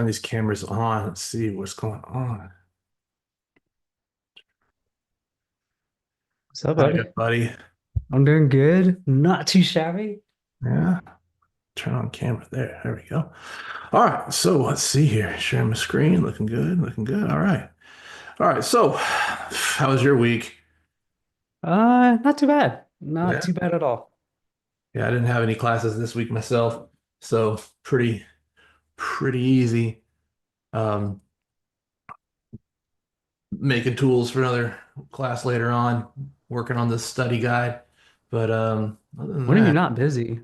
Turn these cameras on. Let's see what's going on. What's up, How you buddy? doing, buddy? I'm doing good. Not too shabby. Yeah, turn on camera there. There we go. All right, so let's see here. Sharing my screen. Looking good. Looking good. All right. All right. So, how was your week? Not too bad. Not Yeah. too bad at all. Yeah, I didn't have any classes this week myself, so pretty easy. Um, Making tools for another class later on, working on this study guide. But other than When are you that, not busy?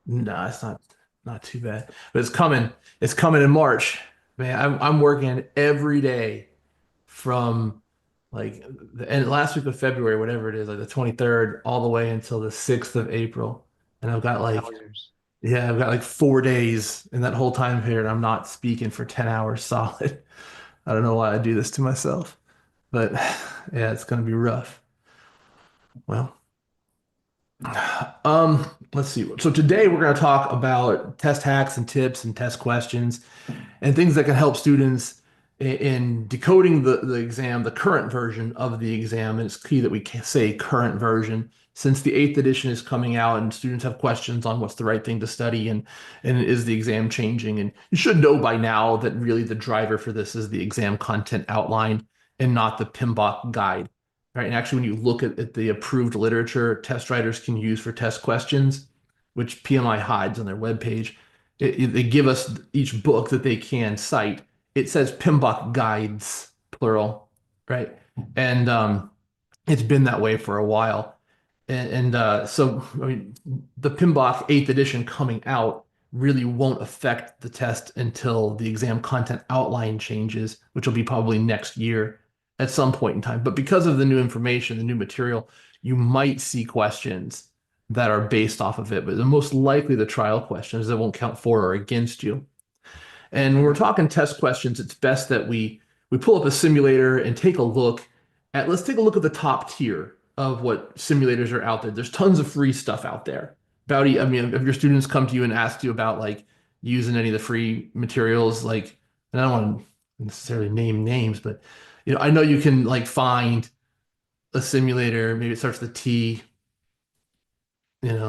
no, it's not too bad. But it's coming. It's coming in March. Man, I'm working every day from like the end last week of February, whatever it is, like the 23rd, all the way until the 6th of April. And Wowzers. I've got like 4 days in that whole time period. I'm not speaking for 10 hours solid. I don't know why I do this to myself, but yeah, it's gonna be rough. Well, let's see. So today we're going to talk about test hacks and tips and test questions and things that can help students in decoding the exam, the current version of the exam. And it's key that we can say current version since the eighth edition is coming out and students have questions on what's the right thing to study and is the exam changing. And you should know by now that really the driver for this is the exam content outline and not the PMBOK guide. Right. And actually, when you look at the approved literature test writers can use for test questions, which PMI hides on their webpage, they give us each book that they can cite. It says PMBOK guides, plural, right? And it's been that way for a while. So, I mean, the PMBOK 8th edition coming out really won't affect the test until the exam content outline changes, which will be probably next year at some point in time. But because of the new information, the new material, you might see questions that are based off of it, but most likely the trial questions that won't count for or against you. And when we're talking test questions, it's best that we pull up a simulator and take a look at let's take a look at the top tier of what simulators are out there. There's tons of free stuff out there. Baodi, I mean, if your students come to you and ask you about like using any of the free materials, like, and I don't want to necessarily name names, but I know you can like find a simulator, maybe it starts with a T, and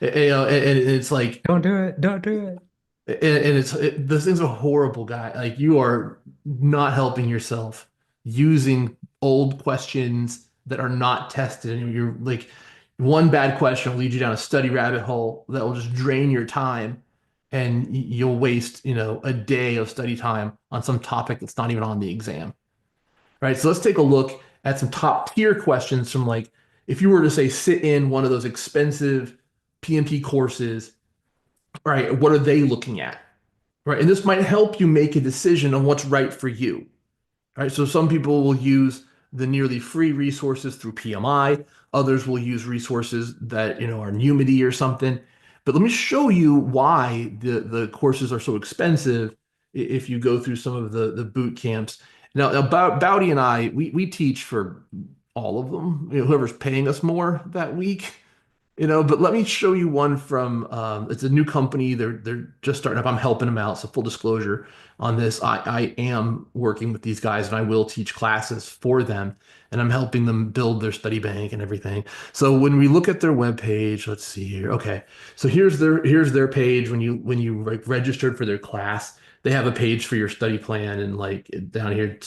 it's like Don't do it. Don't do it. this thing's a horrible guy. Like you are not helping yourself using old questions that are not tested, and you're like one bad question will lead you down a study rabbit hole that will just drain your time, and you'll waste a day of study time on some topic that's not even on the exam. Right. So let's take a look at some top tier questions from like if you were to say sit in one of those expensive PMP courses, right? What are they looking at? Right. And this might help you make a decision on what's right for you. Right. So some people will use the nearly free resources through PMI. Others will use resources that, are Numity or something. But let me show you why the courses are so expensive if you go through some of the boot camps. Now Baodi and I, we teach for all of them, whoever's paying us more that week. But let me show you one from it's a new company. They're just starting up. I'm helping them out. So full disclosure on this, I am working with these guys and I will teach classes for them and I'm helping them build their study bank and everything. So when we look at their webpage, let's see here. Okay. So here's their page when you like registered for their class. They have a page for your study plan and like down here,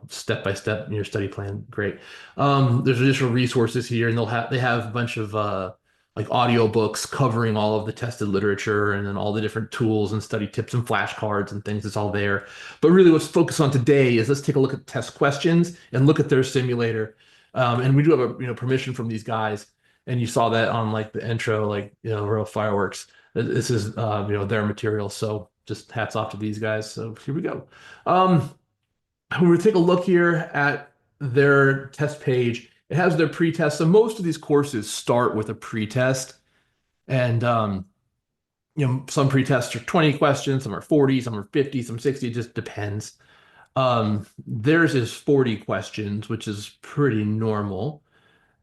step by step in your study plan. Great. There's additional resources here, and they have a bunch of like audiobooks covering all of the tested literature and then all the different tools and study tips and flashcards and things. It's all there. But really, what's focused on today is let's take a look at test questions and look at their simulator. And we do have a permission from these guys, and you saw that on like the intro, like real fireworks. This is their material, so just hats off to these guys. So here we go. Um, when we take a look here at their test page, it has their pretest. So most of these courses start with a pretest. And some pretests are 20 questions, some are 40, some are 50, some 60, it just depends. Theirs is 40 questions, which is pretty normal.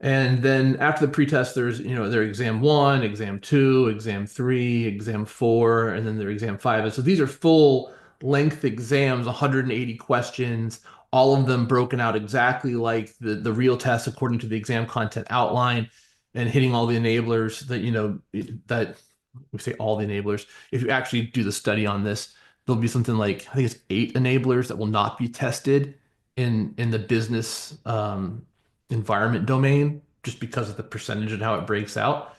And then after the pretest, there's, their exam one, exam two, exam three, exam four, and then their exam five. And so these are full length exams, 180 questions, all of them broken out exactly like the real test according to the exam content outline and hitting all the enablers that, that we say all the enablers. If you actually do the study on this, there'll be something like, I think it's 8 enablers that will not be tested in the business environment domain just because of the percentage and how it breaks out.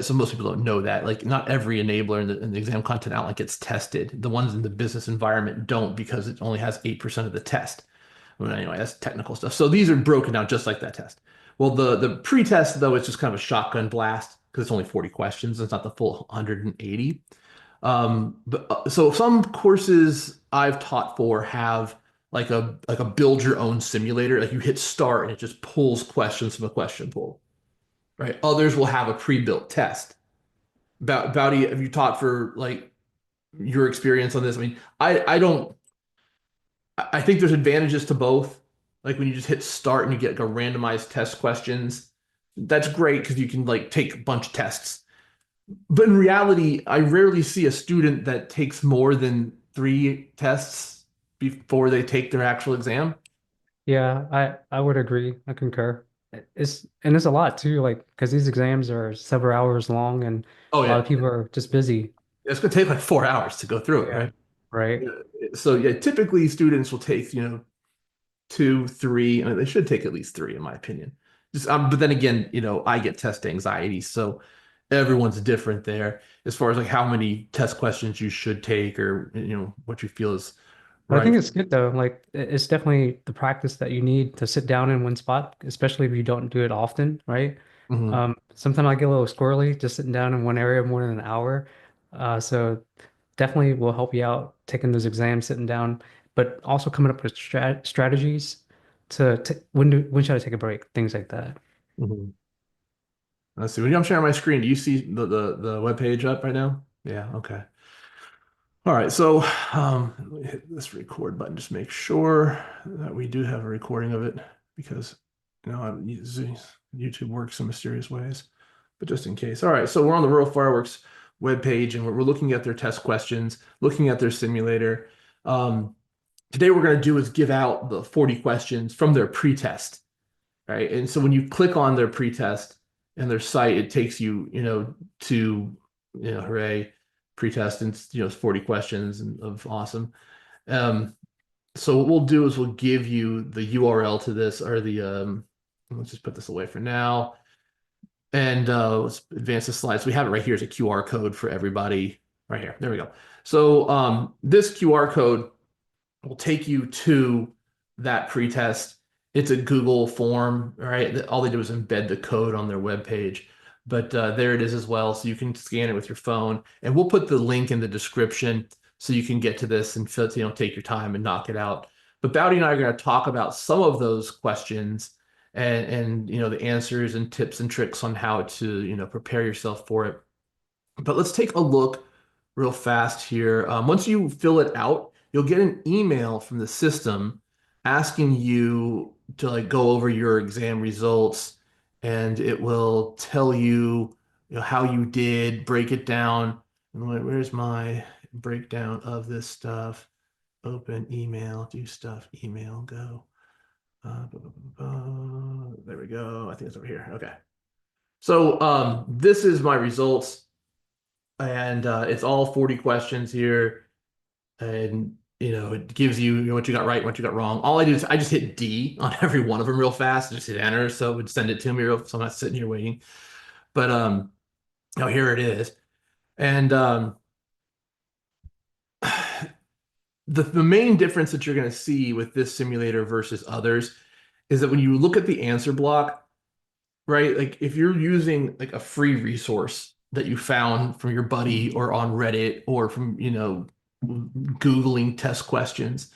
So most people don't know that. Like not every enabler in the exam content outline gets tested. The ones in the business environment don't because it only has 8% of the test. Well, anyway, that's technical stuff. So these are broken down just like that test. Well, the pre-test though, it's just kind of a shotgun blast because it's only 40 questions. It's not the full 180. So some courses I've taught for have like a build your own simulator. Like you hit start and it just pulls questions from a question pool, right? Others will have a pre-built test. Baudi, have you taught for like your experience on this? I mean, I don't. I think there's advantages to both. Like when you just hit start and you get like a randomized test questions, that's great because you can like take a bunch of tests. But in reality, I rarely see a student that takes more than 3 tests before they take their actual exam. Yeah, I would agree. I concur. It's a lot too, like because these exams are several hours long and Oh a lot yeah, of people are just busy. it's going to take like 4 hours to go through it, Yeah. right? Right. Yeah. So yeah, typically students will take, two, three. I mean, they should take at least three, in my opinion. But then again, I get test anxiety, so everyone's different there as far as like how many test questions you should take or what you feel is But I right. think it's good though. Like it's definitely the practice that you need to sit down in one spot, especially if you don't do it often, right? Mhm, Sometimes I get a little squirrely just sitting down in one area more than an hour. So definitely will help you out taking those exams, sitting down, but also coming up with strategies to when should I take a break, things like that. mhm. Let's see. When I'm sharing my screen, do you see the web page up right now? Yeah. Okay. All right. So let me hit this record button. Just make sure that we do have a recording of it because YouTube works in mysterious ways. But just in case. All right. So we're on the Rural Fireworks web page and we're looking at their test questions, looking at their simulator. Um, Today, what we're going to do is give out the 40 questions from their pretest, right? And so when you click on their pretest and their site, it takes you, to, hooray, pretest, and it's 40 questions of awesome. Um, so what we'll do is we'll give you the URL to this or let's just put this away for now. And let's advance the slides. We have it right here as a QR code for everybody right here. There we go. So this QR code will take you to that pretest. It's a Google form, right? All they do is embed the code on their web page. But there it is as well. So you can scan it with your phone. And we'll put the link in the description so you can get to this and take your time and knock it out. But Bowdy and I are going to talk about some of those questions and the answers and tips and tricks on how to prepare yourself for it. But let's take a look real fast here. Once you fill it out, you'll get an email from the system asking you to like go over your exam results, and it will tell you, how you did, break it down. And where's my breakdown of this stuff? Open email, do stuff, email, go. There we go. I think it's over here. Okay. So this is my results and it's all 40 questions here and it gives you, what you got right, what you got wrong. All I do is I just hit D on every one of them real fast, just hit enter, so it would send it to me so I'm not sitting here waiting. But here it is. And the main difference that you're going to see with this simulator versus others is that when you look at the answer block, right? Like if you're using like a free resource that you found from your buddy or on Reddit or from, Googling test questions,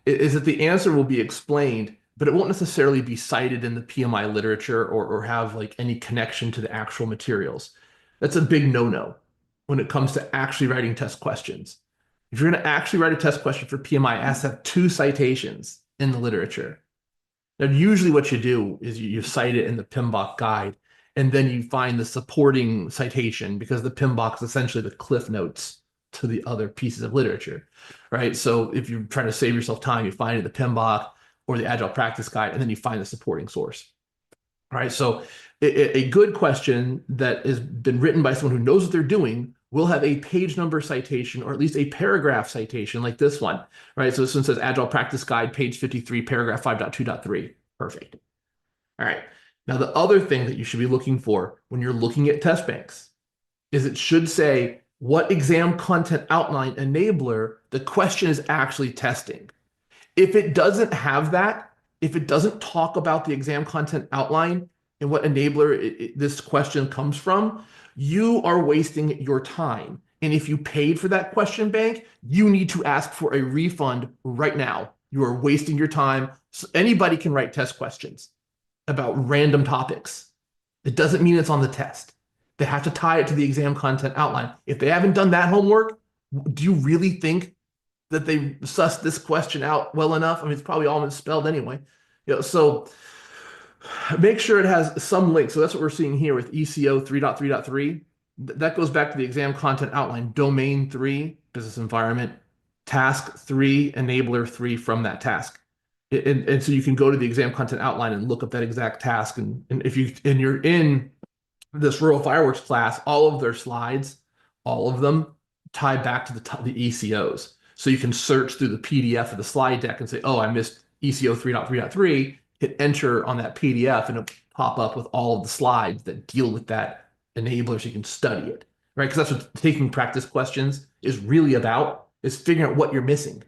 is that the answer will be explained, but it won't necessarily be cited in the PMI literature or have like any connection to the actual materials. That's a big no-no when it comes to actually writing test questions. If you're going to actually write a test question for PMI, it has to have 2 citations in the literature. And usually what you do is you cite it in the PMBOK guide, and then you find the supporting citation because the PMBOK is essentially the cliff notes to the other pieces of literature, right? So if you're trying to save yourself time, you find it in the PMBOK or the Agile Practice Guide, and then you find the supporting source. All right, so a good question that has been written by someone who knows what they're doing will have a page number citation or at least a paragraph citation like this one, right? So this one says Agile Practice Guide, page 53, paragraph 5.2.3. Perfect. All right. Now, the other thing that you should be looking for when you're looking at test banks is it should say what exam content outline enabler the question is actually testing. If it doesn't have that, if it doesn't talk about the exam content outline and what enabler this question comes from, you are wasting your time. And if you paid for that question bank, you need to ask for a refund right now. You are wasting your time. So anybody can write test questions about random topics. It doesn't mean it's on the test. They have to tie it to the exam content outline. If they haven't done that homework, do you really think that they sussed this question out well enough? I mean, it's probably all misspelled anyway. So make sure it has some link. So that's what we're seeing here with ECO 3.3.3. That goes back to the exam content outline, domain 3, business environment, task 3, enabler 3 from that task. And so you can go to the exam content outline and look up that exact task. And if you're in this rural fireworks class, all of their slides, all of them tie back to the ECOs. So you can search through the PDF of the slide deck and say, oh, I missed ECO 3.3.3, hit enter on that PDF and it'll pop up with all of the slides that deal with that enabler so you can study it, right? Because that's what taking practice questions is really about, is figuring out what you're missing.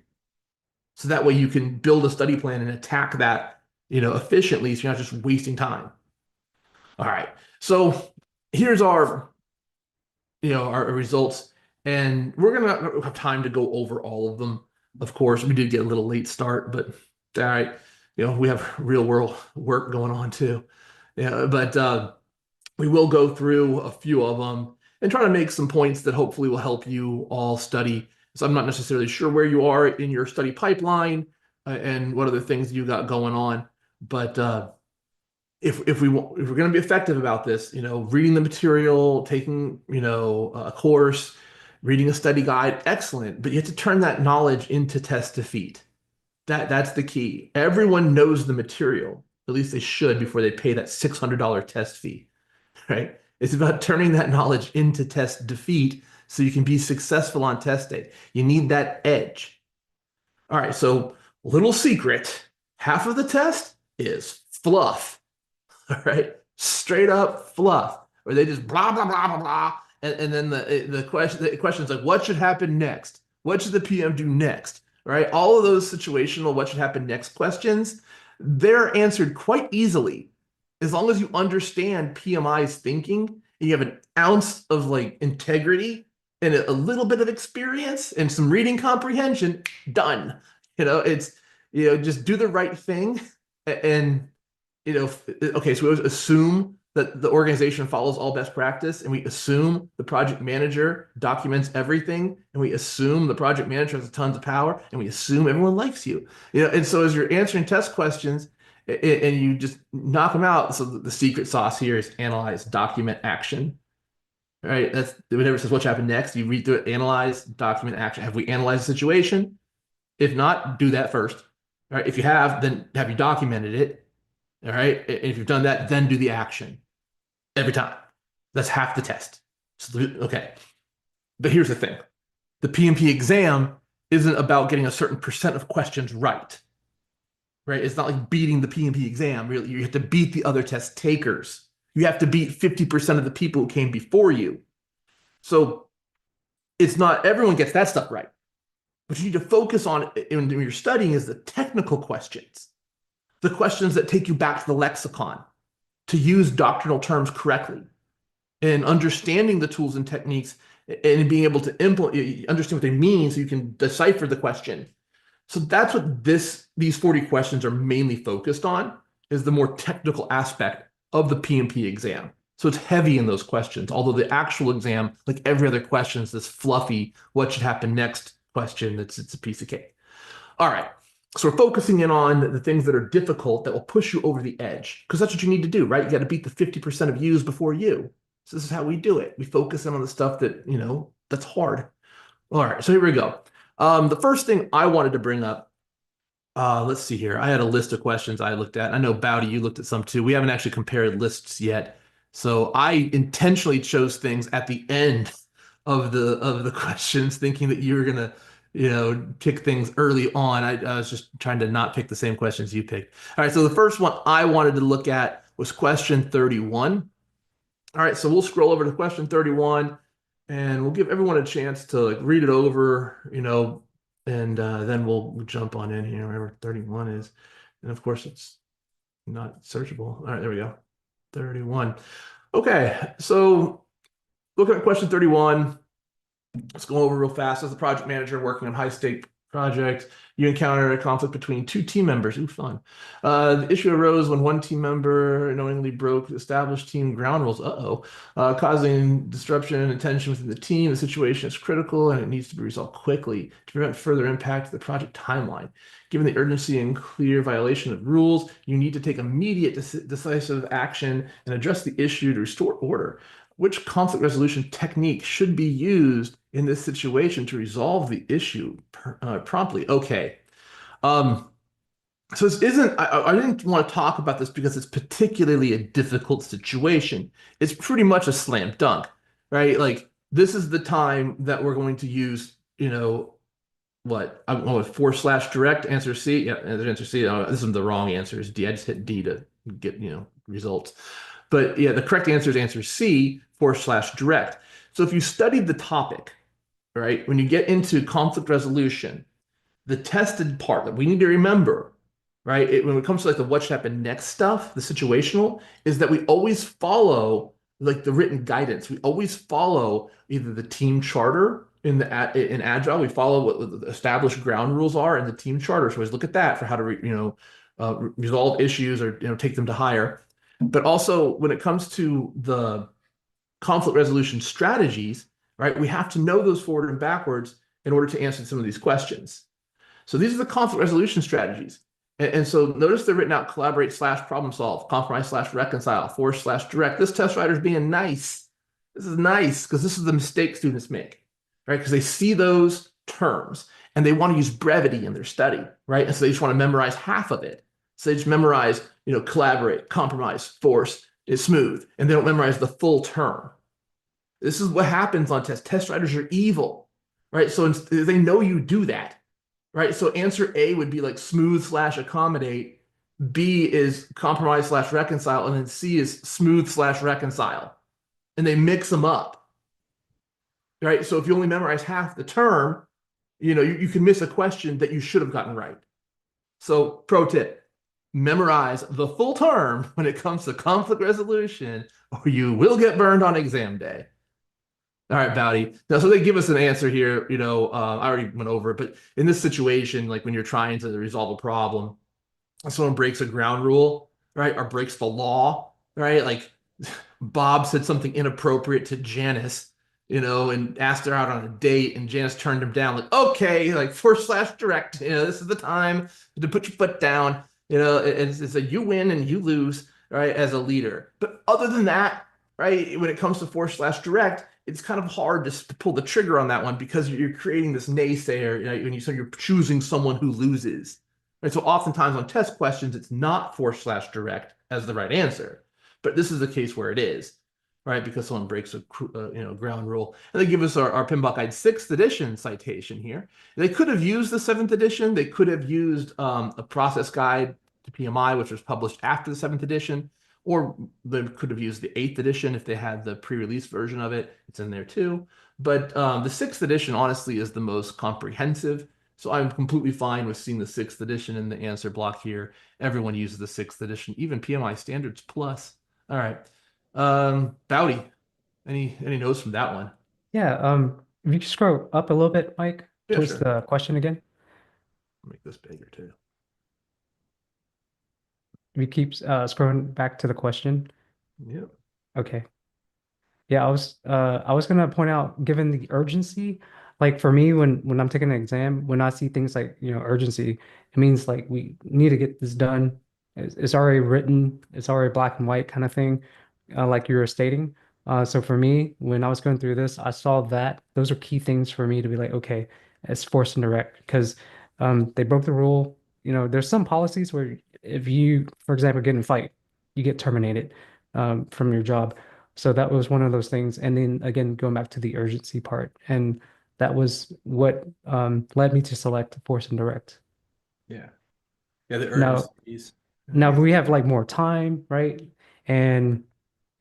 So that way you can build a study plan and attack that, efficiently so you're not just wasting time. All right. So here's our results, and we're gonna have time to go over all of them. Of course, we did get a little late start, but all right, we have real world work going on too. Yeah, but we will go through a few of them and try to make some points that hopefully will help you all study. So I'm not necessarily sure where you are in your study pipeline and what other things you got going on, but if we're going to be effective about this, reading the material, taking, a course, reading a study guide, excellent. But you have to turn that knowledge into test defeat. That's the key. Everyone knows the material, at least they should before they pay that $600 test fee, right? It's about turning that knowledge into test defeat so you can be successful on test day. You need that edge. All right, so little secret, half of the test is fluff. All right, straight up fluff, where they just blah blah blah blah blah, and then the question's like, what should happen next? What should the PM do next? Right, all of those situational what should happen next questions, they're answered quite easily as long as you understand PMI's thinking and you have an ounce of like integrity and a little bit of experience and some reading comprehension. Done. It's just do the right thing and okay, so we always assume that the organization follows all best practice, and we assume the project manager documents everything, and we assume the project manager has tons of power, and we assume everyone likes you. And so as you're answering test questions and you just knock them out, so the secret sauce here is analyze, document, action. All right, that's whenever it says what should happen next, you read through it, analyze, document, action. Have we analyzed the situation? If not, do that first. All right, if you have, then have you documented it? All right. And if you've done that, then do the action every time. That's half the test. So, okay. But here's the thing. The PMP exam isn't about getting a certain percent of questions right. Right? It's not like beating the PMP exam. Really, you have to beat the other test takers. You have to beat 50% of the people who came before you. So it's not everyone gets that stuff right. What you need to focus on when you're studying is the technical questions, the questions that take you back to the lexicon, to use doctrinal terms correctly, and understanding the tools and techniques and being able to understand what they mean so you can decipher the question. So that's what these 40 questions are mainly focused on, is the more technical aspect of the PMP exam. So it's heavy in those questions, although the actual exam, like every other question, is this fluffy, what should happen next question. It's a piece of cake. All right. So we're focusing in on the things that are difficult that will push you over the edge because that's what you need to do, right? You got to beat the 50% of yous before you. So this is how we do it. We focus in on the stuff that, that's hard. All right, so here we go. The first thing I wanted to bring up, let's see here. I had a list of questions I looked at. I know Bowdy, you looked at some too. We haven't actually compared lists yet. So I intentionally chose things at the end of the questions, thinking that you were gonna, pick things early on. I was just trying to not pick the same questions you picked. All right, so the first one I wanted to look at was question 31. All right, so we'll scroll over to question 31 and we'll give everyone a chance to like read it over, and then we'll jump on in here, wherever 31 is. And of course, it's not searchable. All right, there we go. 31. Okay, so looking at question 31, let's go over real fast. As a project manager working on high stake project, you encounter a conflict between two team members. Ooh, fun. The issue arose when one team member knowingly broke established team ground rules, causing disruption and tension within the team. The situation is critical and it needs to be resolved quickly to prevent further impact to the project timeline. Given the urgency and clear violation of rules, you need to take immediate decisive action and address the issue to restore order. Which conflict resolution technique should be used in this situation to resolve the issue promptly? Okay. Um, so this isn't, I didn't want to talk about this because it's particularly a difficult situation. It's pretty much a slam dunk, right? Like, this is the time that we're going to use, what? I'm going with forward slash direct, answer C. Yeah, answer C. Oh, this is the wrong answer. It's D. I just hit D to get, results. But yeah, the correct answer is answer C, forward slash direct. So if you studied the topic, right, when you get into conflict resolution, the tested part that we need to remember, right, when it comes to like the what should happen next stuff, the situational, is that we always follow like the written guidance. We always follow either the team charter in Agile. We follow what the established ground rules are in the team charter. So always look at that for how to resolve issues or take them to higher. But also when it comes to the conflict resolution strategies, right, we have to know those forward and backwards in order to answer some of these questions. So these are the conflict resolution strategies. And so notice they're written out: collaborate slash problem solve, compromise slash reconcile, force slash direct. This test writer is being nice. This is nice because this is the mistake students make, right? Because they see those terms and they want to use brevity in their study, right? And so they just want to memorize half of it. So they just memorize, collaborate, compromise, force, is smooth, and they don't memorize the full term. This is what happens on tests. Test writers are evil, right? So they know you do that, right? So answer A would be like smooth slash accommodate. B is compromise slash reconcile. And then C is smooth slash reconcile. And they mix them up, right? So if you only memorize half the term, you can miss a question that you should have gotten right. So pro tip, memorize the full term when it comes to conflict resolution, or you will get burned on exam day. All right, Bowdy. Now, so they give us an answer here. I already went over it, but in this situation, like when you're trying to resolve a problem, someone breaks a ground rule, right, or breaks the law, right? Like Bob said something inappropriate to Janice, and asked her out on a date, and Janice turned him down. Like, okay, like forward slash direct, this is the time to put your foot down. It's a you win and you lose, right, as a leader. But other than that, right, when it comes to forward slash direct, it's kind of hard to pull the trigger on that one because you're creating this naysayer, when you're choosing someone who loses. Right? So oftentimes on test questions, it's not forward slash direct as the right answer. But this is a case where it is, right? Because someone breaks a ground rule. And they give us our PMBOK Guide 6th edition citation here. They could have used the 7th edition. They could have used a process guide to PMI, which was published after the 7th edition. Or they could have used the 8th edition if they had the pre-release version of it. It's in there too. But the 6th edition, honestly, is the most comprehensive. So I'm completely fine with seeing the 6th edition in the answer block here. Everyone uses the 6th edition, even PMI Standards Plus. All right. Bowdy, any notes from that one? Yeah, if you could scroll up a little bit, Mike, Yeah, towards sure. the question again. I'll make this bigger too. If you keep scrolling back to the question. Yeah. Okay. Yeah, I was gonna point out, given the urgency Like for me, when I'm taking an exam, when I see things like, urgency, it means like we need to get this done. It's already written, it's already black and white kind of thing, like you were stating. So for me, when I was going through this, I saw that those are key things for me to be like, okay, it's forced and direct because they broke the rule. There's some policies where if you, for example, get in a fight, you get terminated from your job. So that was one of those things. And then again, going back to the urgency part. And that was what led me to select Force and Direct. Yeah. Yeah, the Now, urgency piece. now we have like more time, right? And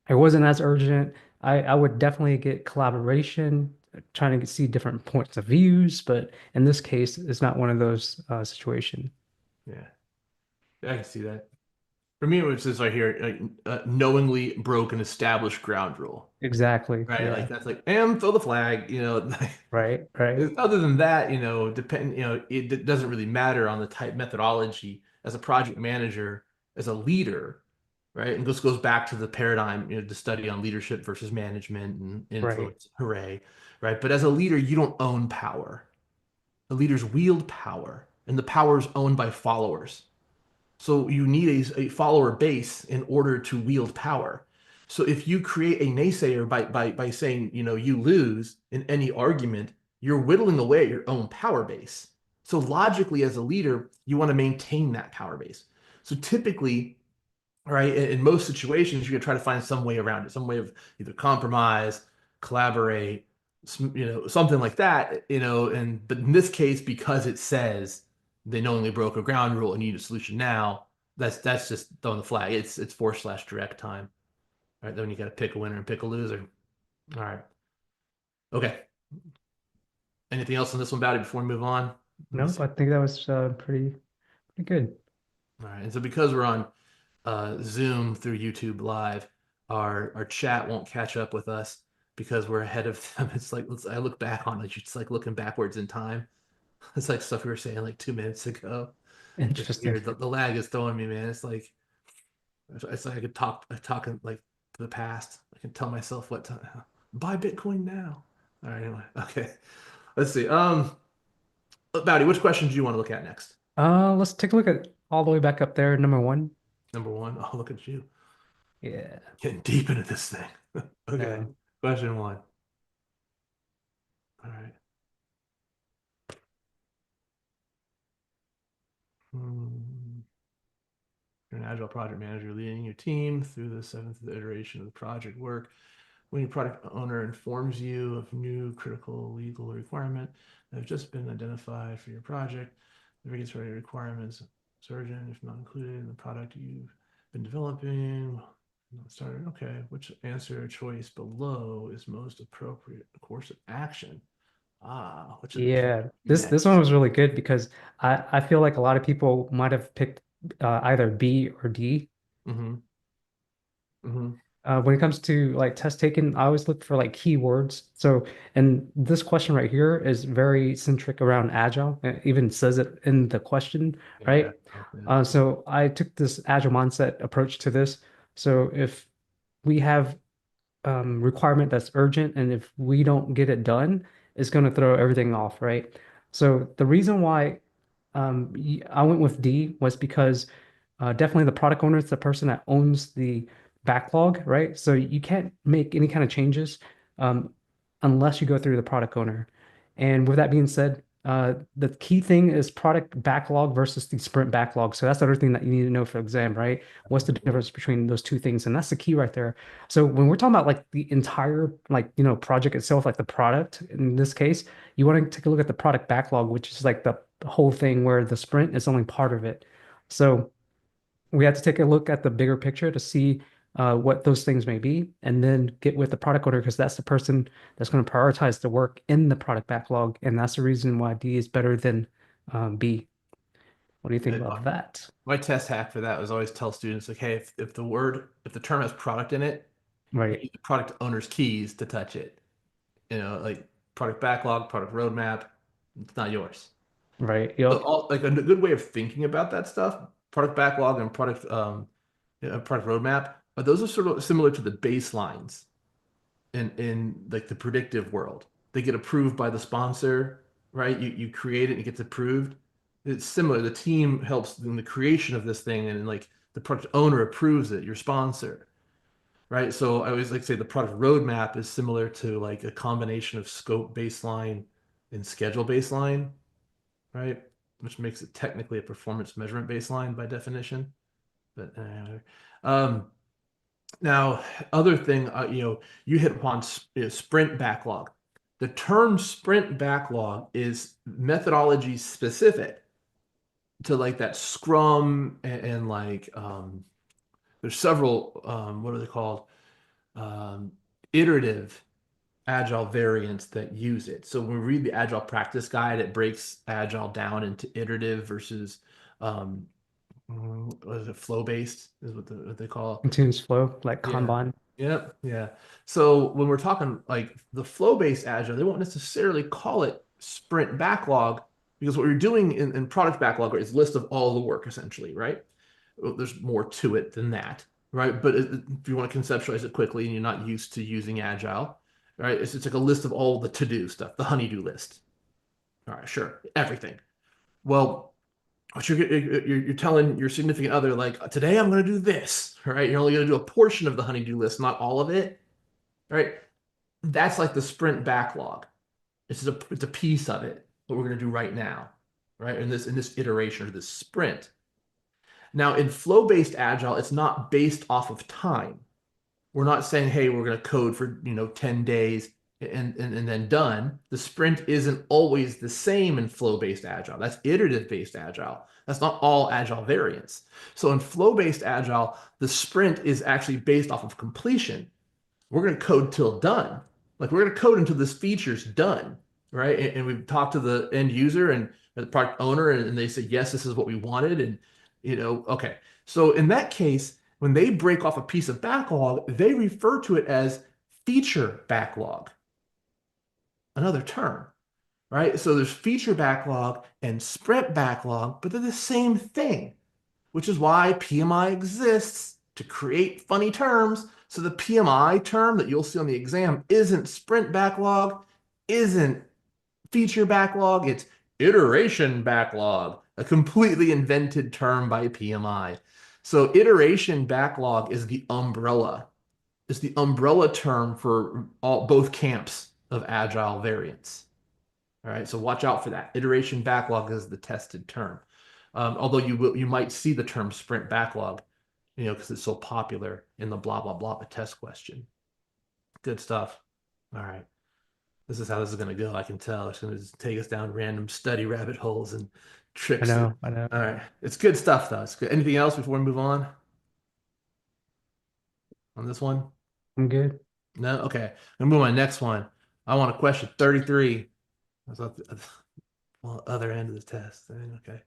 it wasn't as urgent. I would definitely get collaboration, trying to see different points of views, but in this case, it's not one of those situations. Yeah, I can see that. For me, it was just right here, like knowingly broke an established ground rule, Exactly. right? Like Yeah. that's like, and throw the flag, Right. Right. Other than that, it doesn't really matter on the type methodology as a project manager, as a leader, right? And this goes back to the paradigm, the study on leadership versus management and Right. influence. Hooray, right? But as a leader, you don't own power. The leaders wield power, and the power is owned by followers. So you need a follower base in order to wield power. So if you create a naysayer by saying, you lose in any argument, you're whittling away your own power base. So logically, as a leader, you want to maintain that power base. So typically, right, in most situations, you're gonna try to find some way around it, some way of either compromise, collaborate, something like that, and but in this case, because it says they knowingly broke a ground rule and need a solution now, that's just throwing the flag. It's force/direct time. All right, then you got to pick a winner and pick a loser. All right. Okay. Anything else on this one about it before we move on? Let me Nope. see. I think that was pretty good. All right. And so because we're on Zoom through YouTube Live, our chat won't catch up with us because we're ahead of them. It's like I look back on it, it's like looking backwards in time. It's like stuff we were saying like 2 minutes ago. It's Interesting. weird. The lag is throwing me, man. It's like I talk in like to the past. I can tell myself what to buy Bitcoin now. All right, anyway. Okay. Let's see. Bowdy, which questions do you want to look at next? Let's take a look at all the way back up there, number one. Number one. Oh, look at you. Yeah. Getting deep into this thing. Okay. No. Question one. All right. Hmm. You're an agile project manager leading your team through the seventh iteration of the project work. When your product owner informs you of new critical legal requirement that have just been identified for your project, the regulatory requirements surgeon, if not included in the product you've been developing. Started. Okay, which answer choice below is most appropriate course of action? Which of the key Yeah, this one next? was really good because I feel like a lot of people might have picked either B or D. Mm-hmm. Mm-hmm. When it comes to like test taking, I always look for like keywords. So, and this question right here is very centric around agile. It even says it in the question, Yeah. right? Oh, yeah. So I took this agile mindset approach to this. So if we have requirement that's urgent, and if we don't get it done, it's going to throw everything off, right? So the reason why I went with D was because definitely the product owner is the person that owns the backlog, right? So you can't make any kind of changes um, unless you go through the product owner. And with that being said, the key thing is product backlog versus the sprint backlog. So that's the other thing that you need to know for exam, right? What's the difference between those two things? And that's the key right there. So when we're talking about like the entire like project itself, like the product in this case, you want to take a look at the product backlog, which is like the whole thing where the sprint is only part of it. So we have to take a look at the bigger picture to see what those things may be, and then get with the product owner because that's the person that's going to prioritize the work in the product backlog, and that's the reason why D is better than B. What do you think Uh, about that? My test hack for that was always tell students like, hey, if the term has product in it, you Right, need the product owner's keys to touch it. Like product backlog, product roadmap, it's not yours. right, So yep, all like a good way of thinking about that stuff, product backlog and product roadmap, those are sort of similar to the baselines in like the predictive world. they get approved by the sponsor, right? You create it and it gets approved. It's similar. The team helps in the creation of this thing, and like the product owner approves it, your sponsor, right? So I always like to say the product roadmap is similar to like a combination of scope baseline and schedule baseline, right? Which makes it technically a performance measurement baseline by definition. But now, other thing, you hit upon sprint backlog. The term sprint backlog is methodology specific to like that Scrum and like there's several what are they called? Um, Iterative agile variants that use it. So when we read the agile practice guide, it breaks agile down into iterative versus um, what is it, flow based is what they call Continuous flow, like it. Yeah. Kanban. Yep. Yeah. So when we're talking like the flow-based agile, they won't necessarily call it sprint backlog because what you're doing in product backlog is list of all the work essentially, right? Well, there's more to it than that, right? But if you want to conceptualize it quickly and you're not used to using agile, right? It's like a list of all the to-do stuff, the honey-do list. All right, sure, everything. Well, what you're telling your significant other like today I'm going to do this, right? You're only going to do a portion of the honey-do list, not all of it, right? That's like the sprint backlog. It's a piece of it. What we're going to do right now, right? In this iteration or this sprint. Now in flow-based agile, it's not based off of time. We're not saying, hey, we're going to code for 10 days and then done. The sprint isn't always the same in flow-based agile. That's iterative-based agile. That's not all agile variants. So in flow-based agile, the sprint is actually based off of completion. We're going to code till done. Like we're going to code until this feature's done, right? And we've talked to the end user and the product owner, and they say, yes, this is what we wanted. And, okay. So in that case, when they break off a piece of backlog, they refer to it as feature backlog, another term, right? So there's feature backlog and sprint backlog, but they're the same thing, which is why PMI exists to create funny terms. So the PMI term that you'll see on the exam isn't sprint backlog, isn't feature backlog, it's iteration backlog, a completely invented term by PMI. So iteration backlog is the umbrella. It's the umbrella term for both camps of agile variants. All right, so watch out for that. Iteration backlog is the tested term. Although you might see the term sprint backlog, because it's so popular in the blah blah blah test question. Good stuff. All right, this is how this is going to go. I can tell it's going to take us down random study rabbit holes and I tricks. know, I know. All right, it's good stuff though. It's good. Anything else before we move on this one? I'm good. No. Okay. I'm move on to my next one. I want a question 33. That's at the other end of the test. Okay.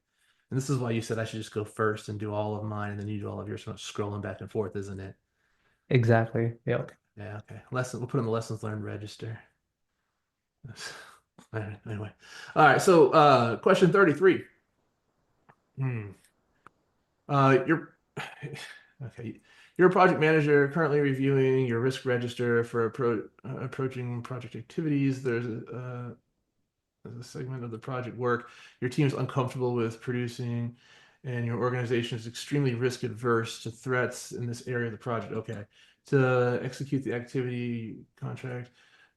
And this is why you said I should just go first and do all of mine, and then you do all of yours. So I'm scrolling back and forth, isn't it? Exactly. Yep. Okay. Yeah. Okay. Lesson. We'll put in the lessons learned register. All right, anyway. All right. So, question 33. Hmm. You're okay. You're a project manager currently reviewing your risk register for approaching project activities. As a segment of the project work your team is uncomfortable with producing, and your organization is extremely risk adverse to threats in this area of the project. Okay. To execute the activity contract,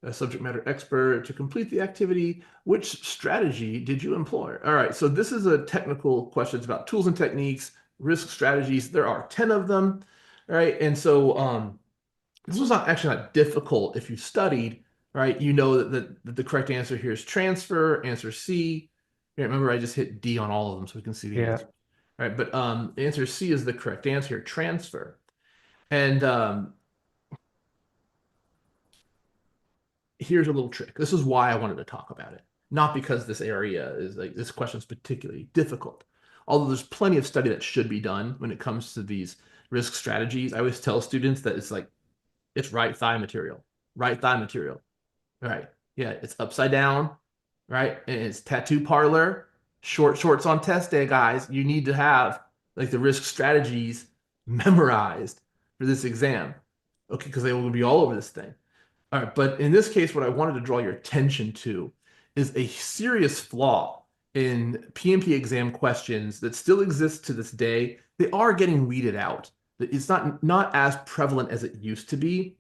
a subject matter expert to complete the activity, which strategy did you employ? All right. So this is a technical question. It's about tools and techniques, risk strategies. There are 10 of them. All right. And so this was not difficult if you studied, right? You know that the correct answer here is transfer, answer C. Yeah, remember, I just hit D on all of them so we can see the Yeah. answer. All right, but answer C is the correct answer here, transfer. And here's a little trick. This is why I wanted to talk about it. Not because this area is like this question is particularly difficult. Although there's plenty of study that should be done when it comes to these risk strategies. I always tell students that it's right thigh material, right thigh material. Right. Yeah, it's upside down, right? And it's tattoo parlor, short shorts on test day, guys. You need to have like the risk strategies memorized for this exam. Okay, because they will be all over this thing. All right, but in this case, what I wanted to draw your attention to is a serious flaw in PMP exam questions that still exists to this day. They are getting weeded out. It's not as prevalent as it used to be.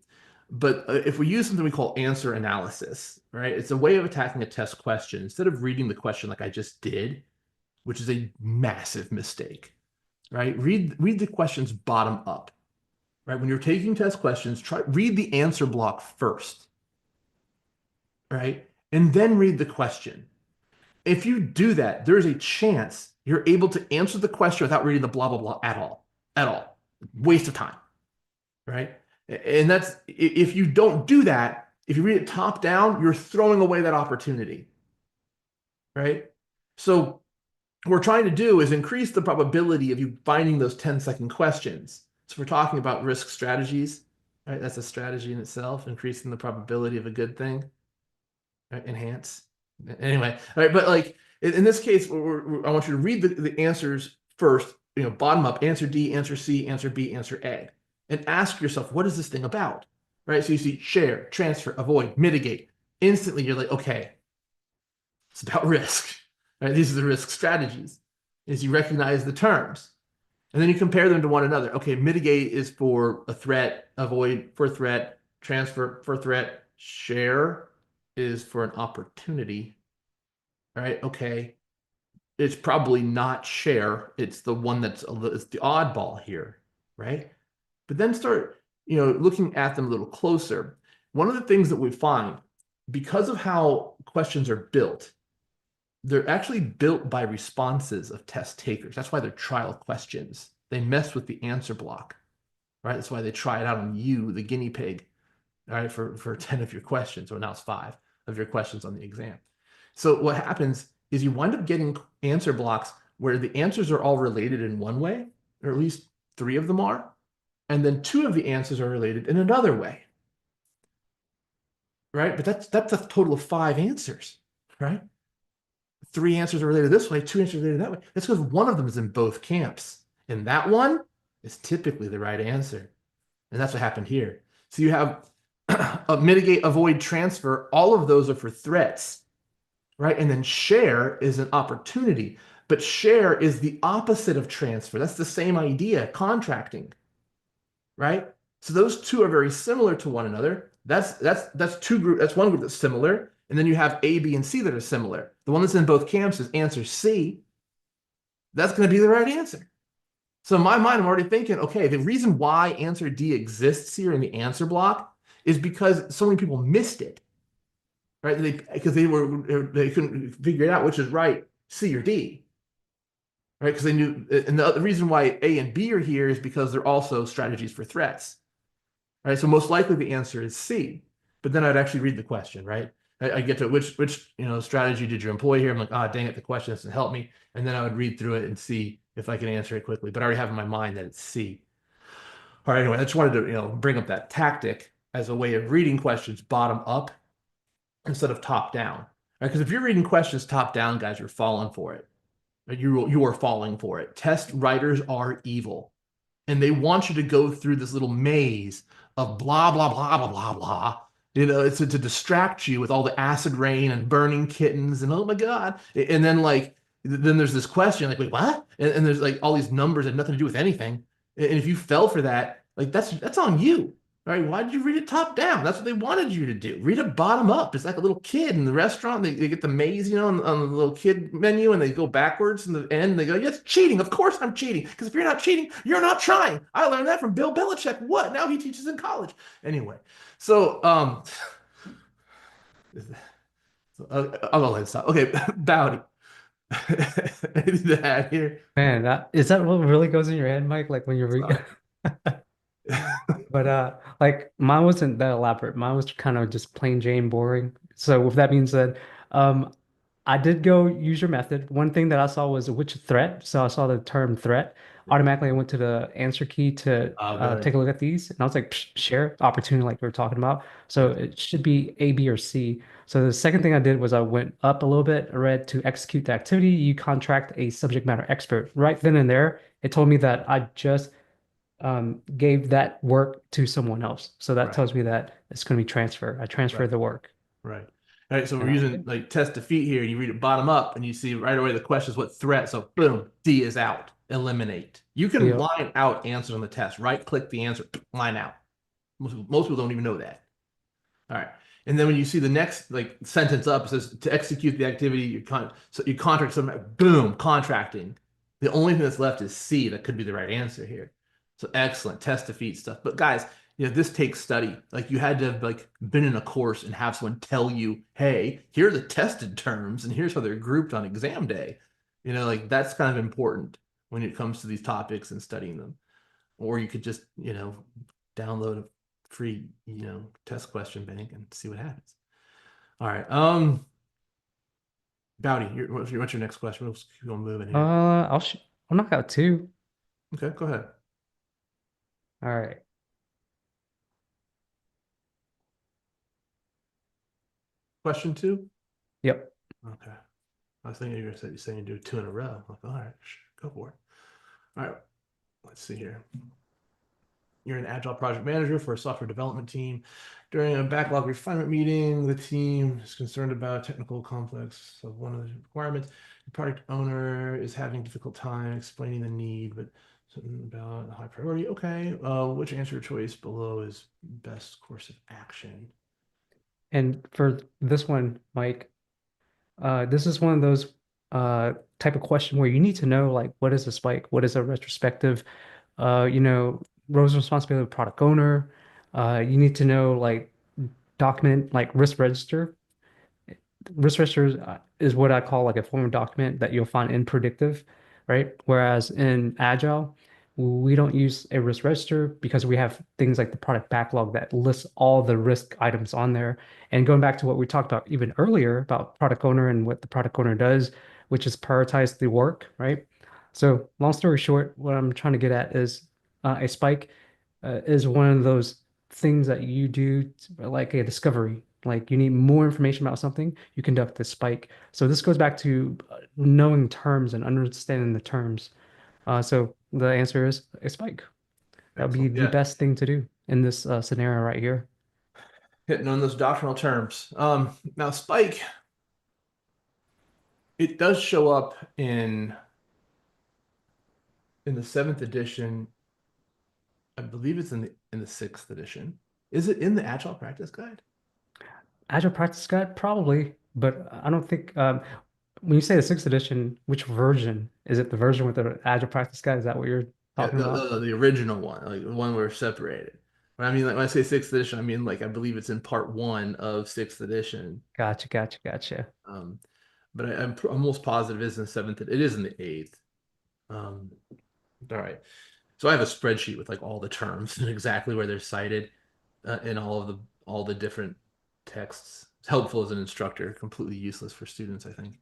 But if we use something we call answer analysis, right? It's a way of attacking a test question instead of reading the question like I just did, which is a massive mistake, right? Read the questions bottom up, right? When you're taking test questions, try read the answer block first, right? And then read the question. If you do that, there's a chance you're able to answer the question without reading the blah blah blah at all. At all. Waste of time, right? And that's if you don't do that, if you read it top down, you're throwing away that opportunity, right? So what we're trying to do is increase the probability of you finding those 10-second questions. So we're talking about risk strategies, right? That's a strategy in itself, increasing the probability of a good thing, right? Enhance. Anyway, all right, but like in this case, I want you to read the answers first, bottom up, answer D, answer C, answer B, answer A, and ask yourself, what is this thing about? Right? So you see share, transfer, avoid, mitigate. Instantly, you're like, okay, it's about risk. Right? These are the risk strategies. Is you recognize the terms. And then you compare them to one another. Okay, mitigate is for a threat, avoid for a threat, transfer for a threat, share is for an opportunity. All right, okay. It's probably not share. It's the one it's the oddball here, right? But then start, looking at them a little closer. One of the things that we find, because of how questions are built, they're actually built by responses of test takers. That's why they're trial questions. They mess with the answer block, right? That's why they try it out on you, the guinea pig, all right, for 10 of your questions, or now it's 5 of your questions on the exam. So what happens is you wind up getting answer blocks where the answers are all related in one way, or at least 3 of them are, and then 2 of the answers are related in another way, right? But that's a total of 5 answers, right? 3 answers are related this way, 2 answers are related that way. That's because one of them is in both camps. And that one is typically the right answer. And that's what happened here. So you have mitigate, avoid, transfer. All of those are for threats, right? And then share is an opportunity. But share is the opposite of transfer. That's the same idea, contracting, right? So those two are very similar to one another. That's two group. That's one group that's similar, and then you have A, B, and C that are similar. The one that's in both camps is answer C. That's going to be the right answer. So in my mind, I'm already thinking, okay, the reason why answer D exists here in the answer block is because so many people missed it, right? Because they couldn't figure it out which is right, C or D, right? Because they knew, and the reason why A and B are here is because they're also strategies for threats. Right? So most likely the answer is C. But then I'd actually read the question, right? I get to which strategy did you employ here? I'm like, ah, dang it, the question doesn't help me. And then I would read through it and see if I can answer it quickly. But I already have in my mind that it's C. All right, anyway, I just wanted to bring up that tactic as a way of reading questions bottom up instead of top down. Right? Because if you're reading questions top down, guys, you're falling for it. Right? You are falling for it. Test writers are evil and they want you to go through this little maze of blah blah blah blah blah blah. It's to distract you with all the acid rain and burning kittens and oh my God. And then then there's this question like, wait, what? And there's like all these numbers that have nothing to do with anything. And if you fell for that, like that's on you. Right? Why did you read it top down? That's what they wanted you to do. Read it bottom up. It's like a little kid in the restaurant. They get the maze, on the little kid menu, and they go backwards in the end. And they go, "Yes, cheating. Of course I'm cheating. Because if you're not cheating, you're not trying." I learned that from Bill Belichick. What? Now he teaches in college. Anyway, so I'll go ahead and stop. Okay, Bowdy. Anything to add here? Man, is that what really goes in your head, Mike? Like when you're re Sorry. But like mine wasn't that elaborate. Mine was kind of just plain Jane boring. So with that being said, um I did go use your method. One thing that I saw was which threat. So I saw the term threat. Automatically I went to the answer key to Oh, take good. a look at these. And I was like, Psh, share opportunity like we were talking about. So Good. it should be A, B, or C. So the second thing I did was I went up a little bit. I read to execute the activity, you contract a subject matter expert. Right then and there, it told me that I just gave that work to someone else. So that Right. tells me that it's going to be transfer. I transferred Right. the work. Right. All right. So we're And using like test defeat here. You read it bottom up and you see right away the question is what threat. So boom, D is out. Eliminate. You can yep. line out answers on the test. Right click the answer, line out. Most people don't even know that. All right. And then when you see the next like sentence up, it says to execute the activity, so you contract somebody, boom, contracting. The only thing that's left is C. That could be the right answer here. So excellent test defeat stuff. But guys, this takes study. Like you had to have like been in a course and have someone tell you, hey, here are the tested terms and here's how they're grouped on exam day. Like that's kind of important when it comes to these topics and studying them. Or you could just, download a free, test question bank and see what happens. All right. Baodi, what's your next question? We'll keep on moving here. I'll knock out two. Okay, go ahead. All right. Question two. Yep. Okay. I was thinking you were saying do two in a row. I'm like, all right, go for it. All right. Let's see here. You're an agile project manager for a software development team. During a backlog refinement meeting, the team is concerned about technical complex of one of the requirements. The product owner is having a difficult time explaining the need, but something about high priority. Okay, which answer choice below is best course of action? And for this one, Mike, this is one of those type of question where you need to know like what is a spike, what is a retrospective, roles and responsibility of product owner. You need to know like document like risk register. Risk register is what I call like a form of document that you'll find in predictive, right? Whereas in Agile, we don't use a risk register because we have things like the product backlog that lists all the risk items on there. And going back to what we talked about even earlier about product owner and what the product owner does, which is prioritize the work, right? So long story short, what I'm trying to get at is a spike is one of those things that you do like a discovery. Like you need more information about something, you conduct the spike. So this goes back to knowing terms and understanding the terms. So the answer is a spike. That would be Excellent. the Yeah, best thing to do in this scenario right here. hitting on those doctrinal terms. Now Spike, it does show up in the seventh edition. I believe it's in the sixth edition. Is it in the Agile Practice Guide? Agile Practice Guide, probably, but I don't think when you say the sixth edition, which version? Is it the version with the Agile Practice Guide? Is that what you're Yeah, talking about? the original one, like the one where separated. When I mean, like when I say sixth edition, I mean like I believe it's in part one of sixth edition. Gotcha, gotcha, gotcha. Um, but I'm almost positive it is in the seventh. It is in the eighth. All right. So I have a spreadsheet with like all the terms and exactly where they're cited in all the different texts. It's helpful as an instructor, completely useless for students, I think.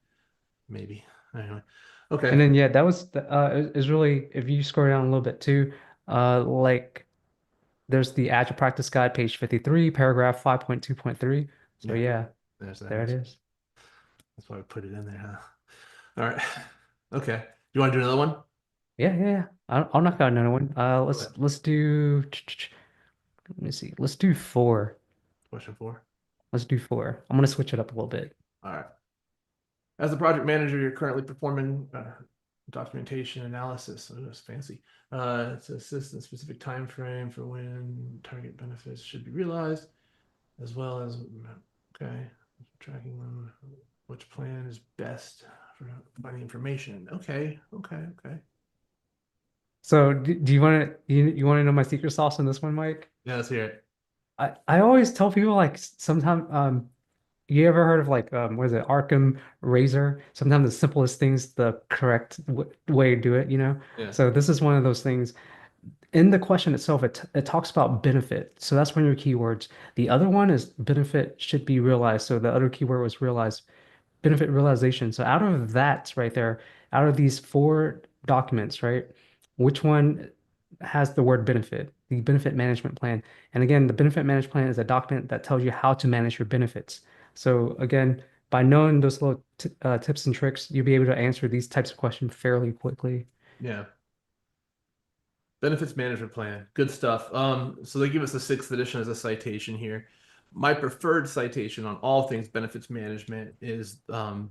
Maybe. Anyway. And Okay. then yeah, that was is really if you scroll down a little bit too, like there's the Agile Practice Guide, page 53, paragraph 5.2.3. So Yeah, yeah, there's the there it answer. is. That's why I put it in there, huh? All right. Okay. You want to do another one? Yeah, yeah, yeah. I'll knock out another one. Go ahead. Let's do let me see. Let's do four. Question four. Let's do four. I'm gonna switch it up a little bit. All right. As a project manager, you're currently performing documentation analysis. Oh, that's fancy. To assist in a specific time frame for when target benefits should be realized, as well as okay, tracking which plan is best for finding information. Okay, okay, okay. So do you want you want to know my secret sauce in this one, Mike? Yeah, let's hear it. I always tell people like sometimes you ever heard of like what is it, Arkham Razor? Sometimes the simplest thing's the correct w way to do it, you know? Yeah, So this is one of those things. In the question itself, it talks about benefit. So that's one of your keywords. The other one is benefit should be realized. So the other keyword was realized, benefit realization. So out of that right there, out of these four documents, right, which one has the word benefit? The benefit management plan. And again, the benefit management plan is a document that tells you how to manage your benefits. So again, by knowing those little t tips and tricks, you'll be able to answer these types of questions fairly quickly. yeah. Benefits management plan. Good stuff. So they give us the sixth edition as a citation here. My preferred citation on all things benefits management is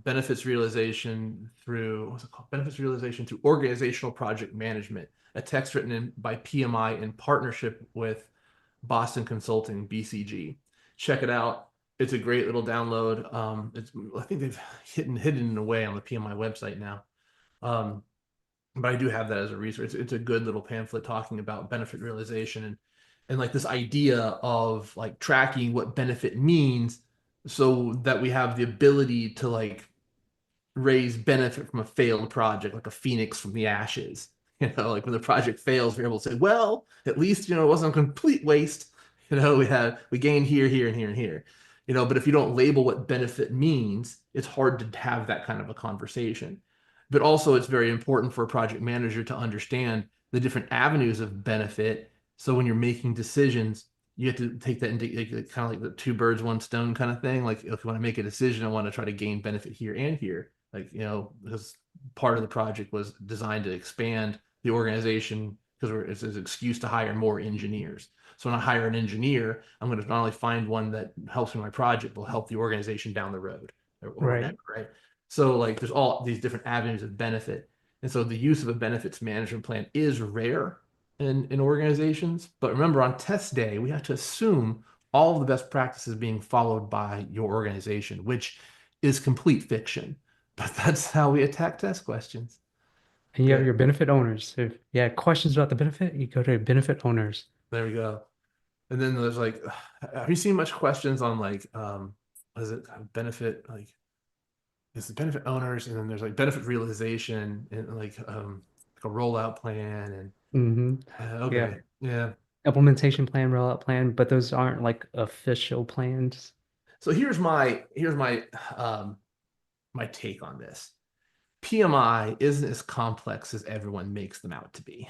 benefits realization through what's it called? Benefits realization through organizational project management, a text by PMI in partnership with Boston Consulting, BCG. Check it out. It's a great little download. I think they've hidden it away on the PMI website now. Um, but I do have that as a resource. It's a good little pamphlet talking about benefit realization and like this idea of like tracking what benefit means so that we have the ability to like raise benefit from a failed project, like a phoenix from the ashes. Like when the project fails, we're able to say, well, at least, it wasn't a complete waste. We gained here, here, and here, and here. But if you don't label what benefit means, it's hard to have that kind of a conversation. But also, it's very important for a project manager to understand the different avenues of benefit. So when you're making decisions, you have to take that into like, kind of like the two birds, one stone kind of thing. Like if you want to make a decision, I want to try to gain benefit here and here. Like, because part of the project was designed to expand the organization because it's an excuse to hire more engineers. So when I hire an engineer, I'm going to not only find one that helps me my project, but will help the organization down the road or Right. whatever, right? So like there's all these different avenues of benefit. And so the use of a benefits management plan is rare in organizations. But remember, on test day, we have to assume all of the best practices being followed by your organization, which is complete fiction. But that's how we attack test questions. And you have Good. your benefit owners. If you had questions about the benefit, you go to benefit owners. There we go. And then there's like, have you seen much questions on like, what is it benefit like? It's the benefit owners, and then there's like benefit realization and like a rollout plan and Hmm. Yeah. okay, yeah. Implementation plan, rollout plan, but those aren't like official plans. So here's my um my take on this. PMI isn't as complex as everyone makes them out to be.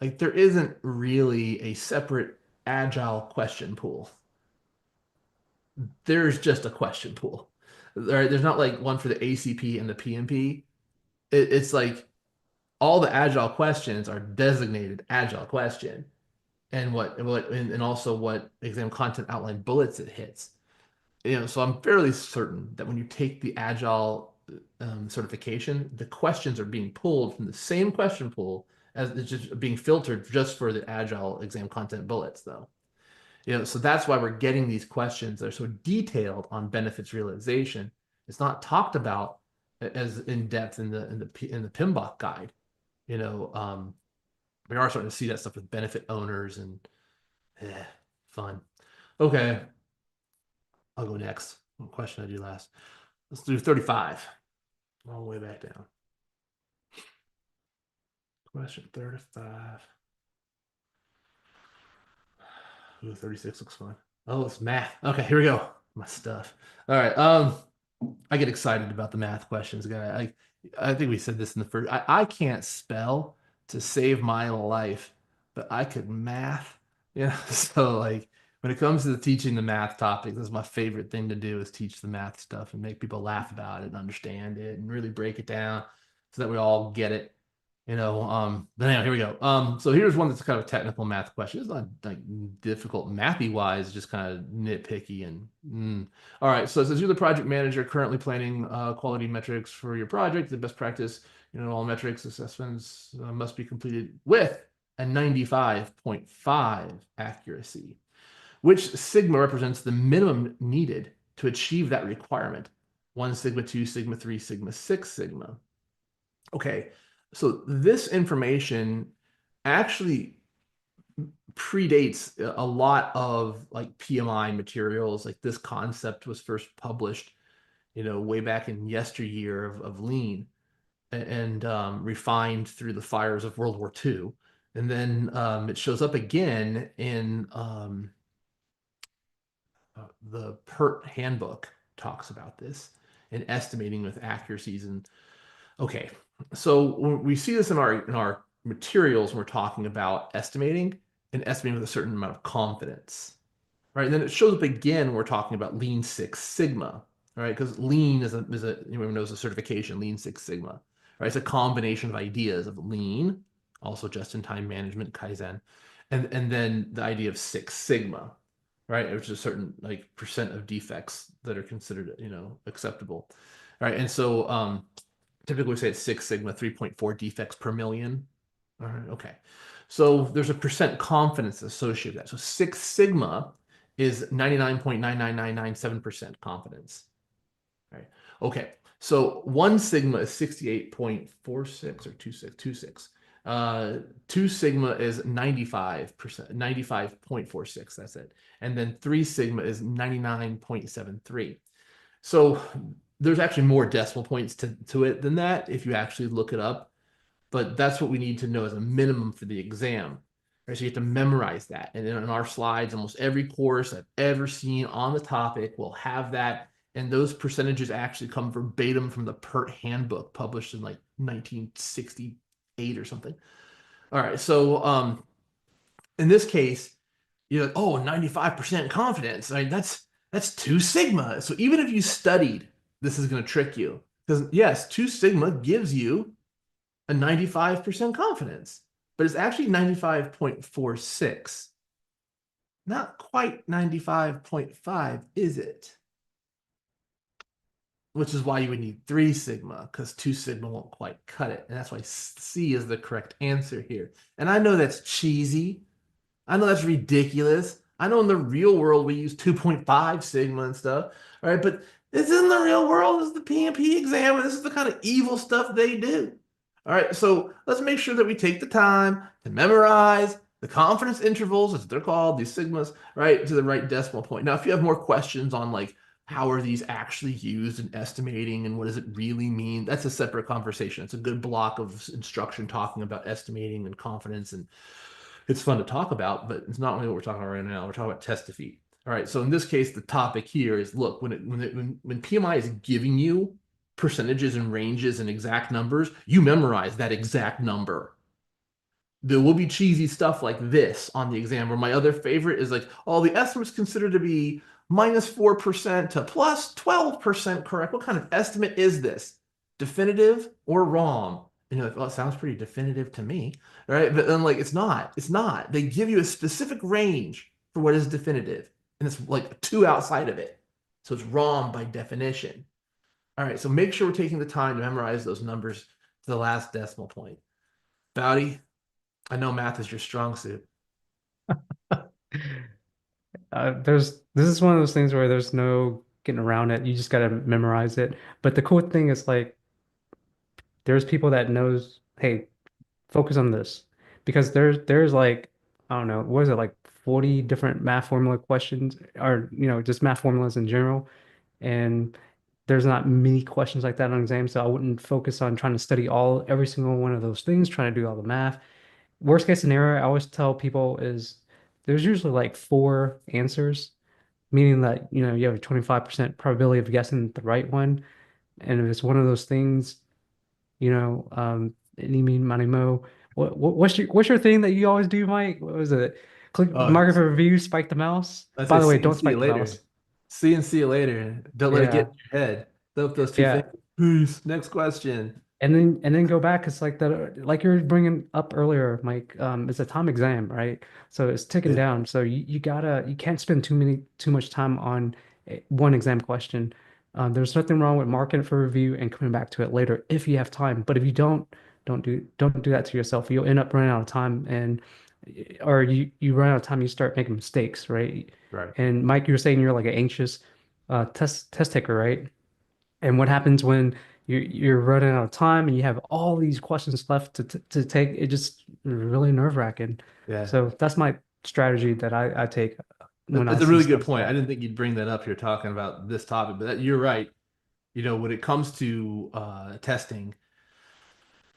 Like there isn't really a separate agile question pool. There's just a question pool. There's not like one for the ACP and the PMP. It's like all the agile questions are designated agile question and also what exam content outline bullets it hits. So I'm fairly certain that when you take the agile certification, the questions are being pulled from the same question pool as it's just being filtered just for the agile exam content bullets, though. So that's why we're getting these questions that are so detailed on benefits realization. It's not talked about as in depth in the PMBOK guide. You know, um, we are starting to see that stuff with benefit owners and fun. Okay, I'll go next. What question I do last? Let's do 35. All the way back down. Question 35. Ooh, 36 looks fun. Oh, it's math. Okay, here we go. My stuff. All right. I get excited about the math questions, guy. I think we said this in the first. I can't spell to save my life, but I could math. Yeah. So like when it comes to teaching the math topic, this is my favorite thing to do is teach the math stuff and make people laugh about it and understand it and really break it down so that we all get it. But anyhow, here we go. So here's one that's kind of a technical math question. It's not like difficult mathy wise, just kind of nitpicky all right. So it says you're the project manager currently planning quality metrics for your project. The best practice, all metrics assessments must be completed with a 95.5 accuracy. Which sigma represents the minimum needed to achieve that requirement? 1 sigma, 2 sigma, 3 sigma, 6 sigma. Okay, so this information actually predates a lot of like PMI materials. Like this concept was first published, way back in yesteryear of lean and refined through the fires of World War II. And then it shows up again in the PERT handbook talks about this and estimating with accuracies and okay, so when we see this in our materials when we're talking about estimating and estimating with a certain amount of confidence, right? And then it shows up again when we're talking about Lean Six Sigma, right? Because Lean everyone knows the certification Lean Six Sigma, right? It's a combination of ideas of Lean also just-in-time management, Kaizen, and then the idea of Six Sigma, right? Which is a certain like percent of defects that are considered, acceptable. All right. And so typically we say it's Six Sigma, 3.4 defects per million. All right. Okay. So there's a percent confidence associated with that. So Six Sigma is 99.99997% confidence. Right. Okay. So one sigma is 68.46 or 26. Two sigma is 95%, 95.46. That's it. And then three sigma is 99.73. So there's actually more decimal points to it than that if you actually look it up, but that's what we need to know as a minimum for the exam. Right? So you have to memorize that. And then in our slides, almost every course I've ever seen on the topic will have that. And those percentages actually come verbatim from the PERT handbook published in like 1968 or something. All right. So in this case, you're like, oh, 95% confidence. I mean, that's two sigma. So even if you studied, this is going to trick you. Because yes, two sigma gives you a 95% confidence, but it's actually 95.46. Not quite 95.5, is it? Which is why you would need three sigma, because two sigma won't quite cut it. And that's why C is the correct answer here. And I know that's cheesy. I know that's ridiculous. I know in the real world we use 2.5 sigma and stuff, all right? But this isn't the real world. This is the PMP exam, and this is the kind of evil stuff they do. All right, so let's make sure that we take the time to memorize the confidence intervals, as they're called, these sigmas, right, to the right decimal point. Now, if you have more questions on like how are these actually used in estimating and what does it really mean, that's a separate conversation. It's a good block of instruction talking about estimating and confidence, and it's fun to talk about, but it's not really what we're talking about right now. We're talking about test defeat. All right. So in this case, the topic here is look, when PMI is giving you percentages and ranges and exact numbers, you memorize that exact number. There will be cheesy stuff like this on the exam, where my other favorite is like, oh, the estimate's considered to be -4% to +12% correct. What kind of estimate is this? Definitive or wrong? And you're like, well, it sounds pretty definitive to me, right? But then like, it's not. It's not. They give you a specific range for what is definitive, and it's like two outside of it. So it's wrong by definition. All right, so make sure we're taking the time to memorize those numbers to the last decimal point. Baodi, I know math is your strong suit. This is one of those things where there's no getting around it. You just got to memorize it. But the cool thing is like there's people that knows, hey, focus on this because there's like I don't know, what is it like 40 different math formula questions or just math formulas in general. And there's not many questions like that on exam, so I wouldn't focus on trying to study every single one of those things, trying to do all the math. Worst case scenario, I always tell people is there's usually like four answers, meaning that you have a 25% probability of guessing the right one. And if it's one of those things, any mean money mo. What's your thing that you always do, Mike? What was it? Click Oh, market for review, spike the mouse. I By say the way, see and don't see you spike the later. mouse. See and see you later. Don't let it get Yeah. in your head. Throw those two Yeah. fingers. Peace. Next question. And then go back. It's like that, like you were bringing up earlier, Mike. It's a time exam, right? So it's ticking Yeah. down. So you can't spend too much time on one exam question. There's nothing wrong with marking it for review and coming back to it later if you have time. But if you don't do that to yourself. You'll end up running out of time, or you run out of time. You start making mistakes, right? Right. And Mike, you were saying you're like an anxious test taker, right? And what happens when you're running out of time and you have all these questions left to take? It just really nerve-wracking. Yeah. So that's my strategy that I take when I That's a see really good stuff like point. I that. didn't think you'd bring that up here talking about this topic, but you're right. When it comes to testing,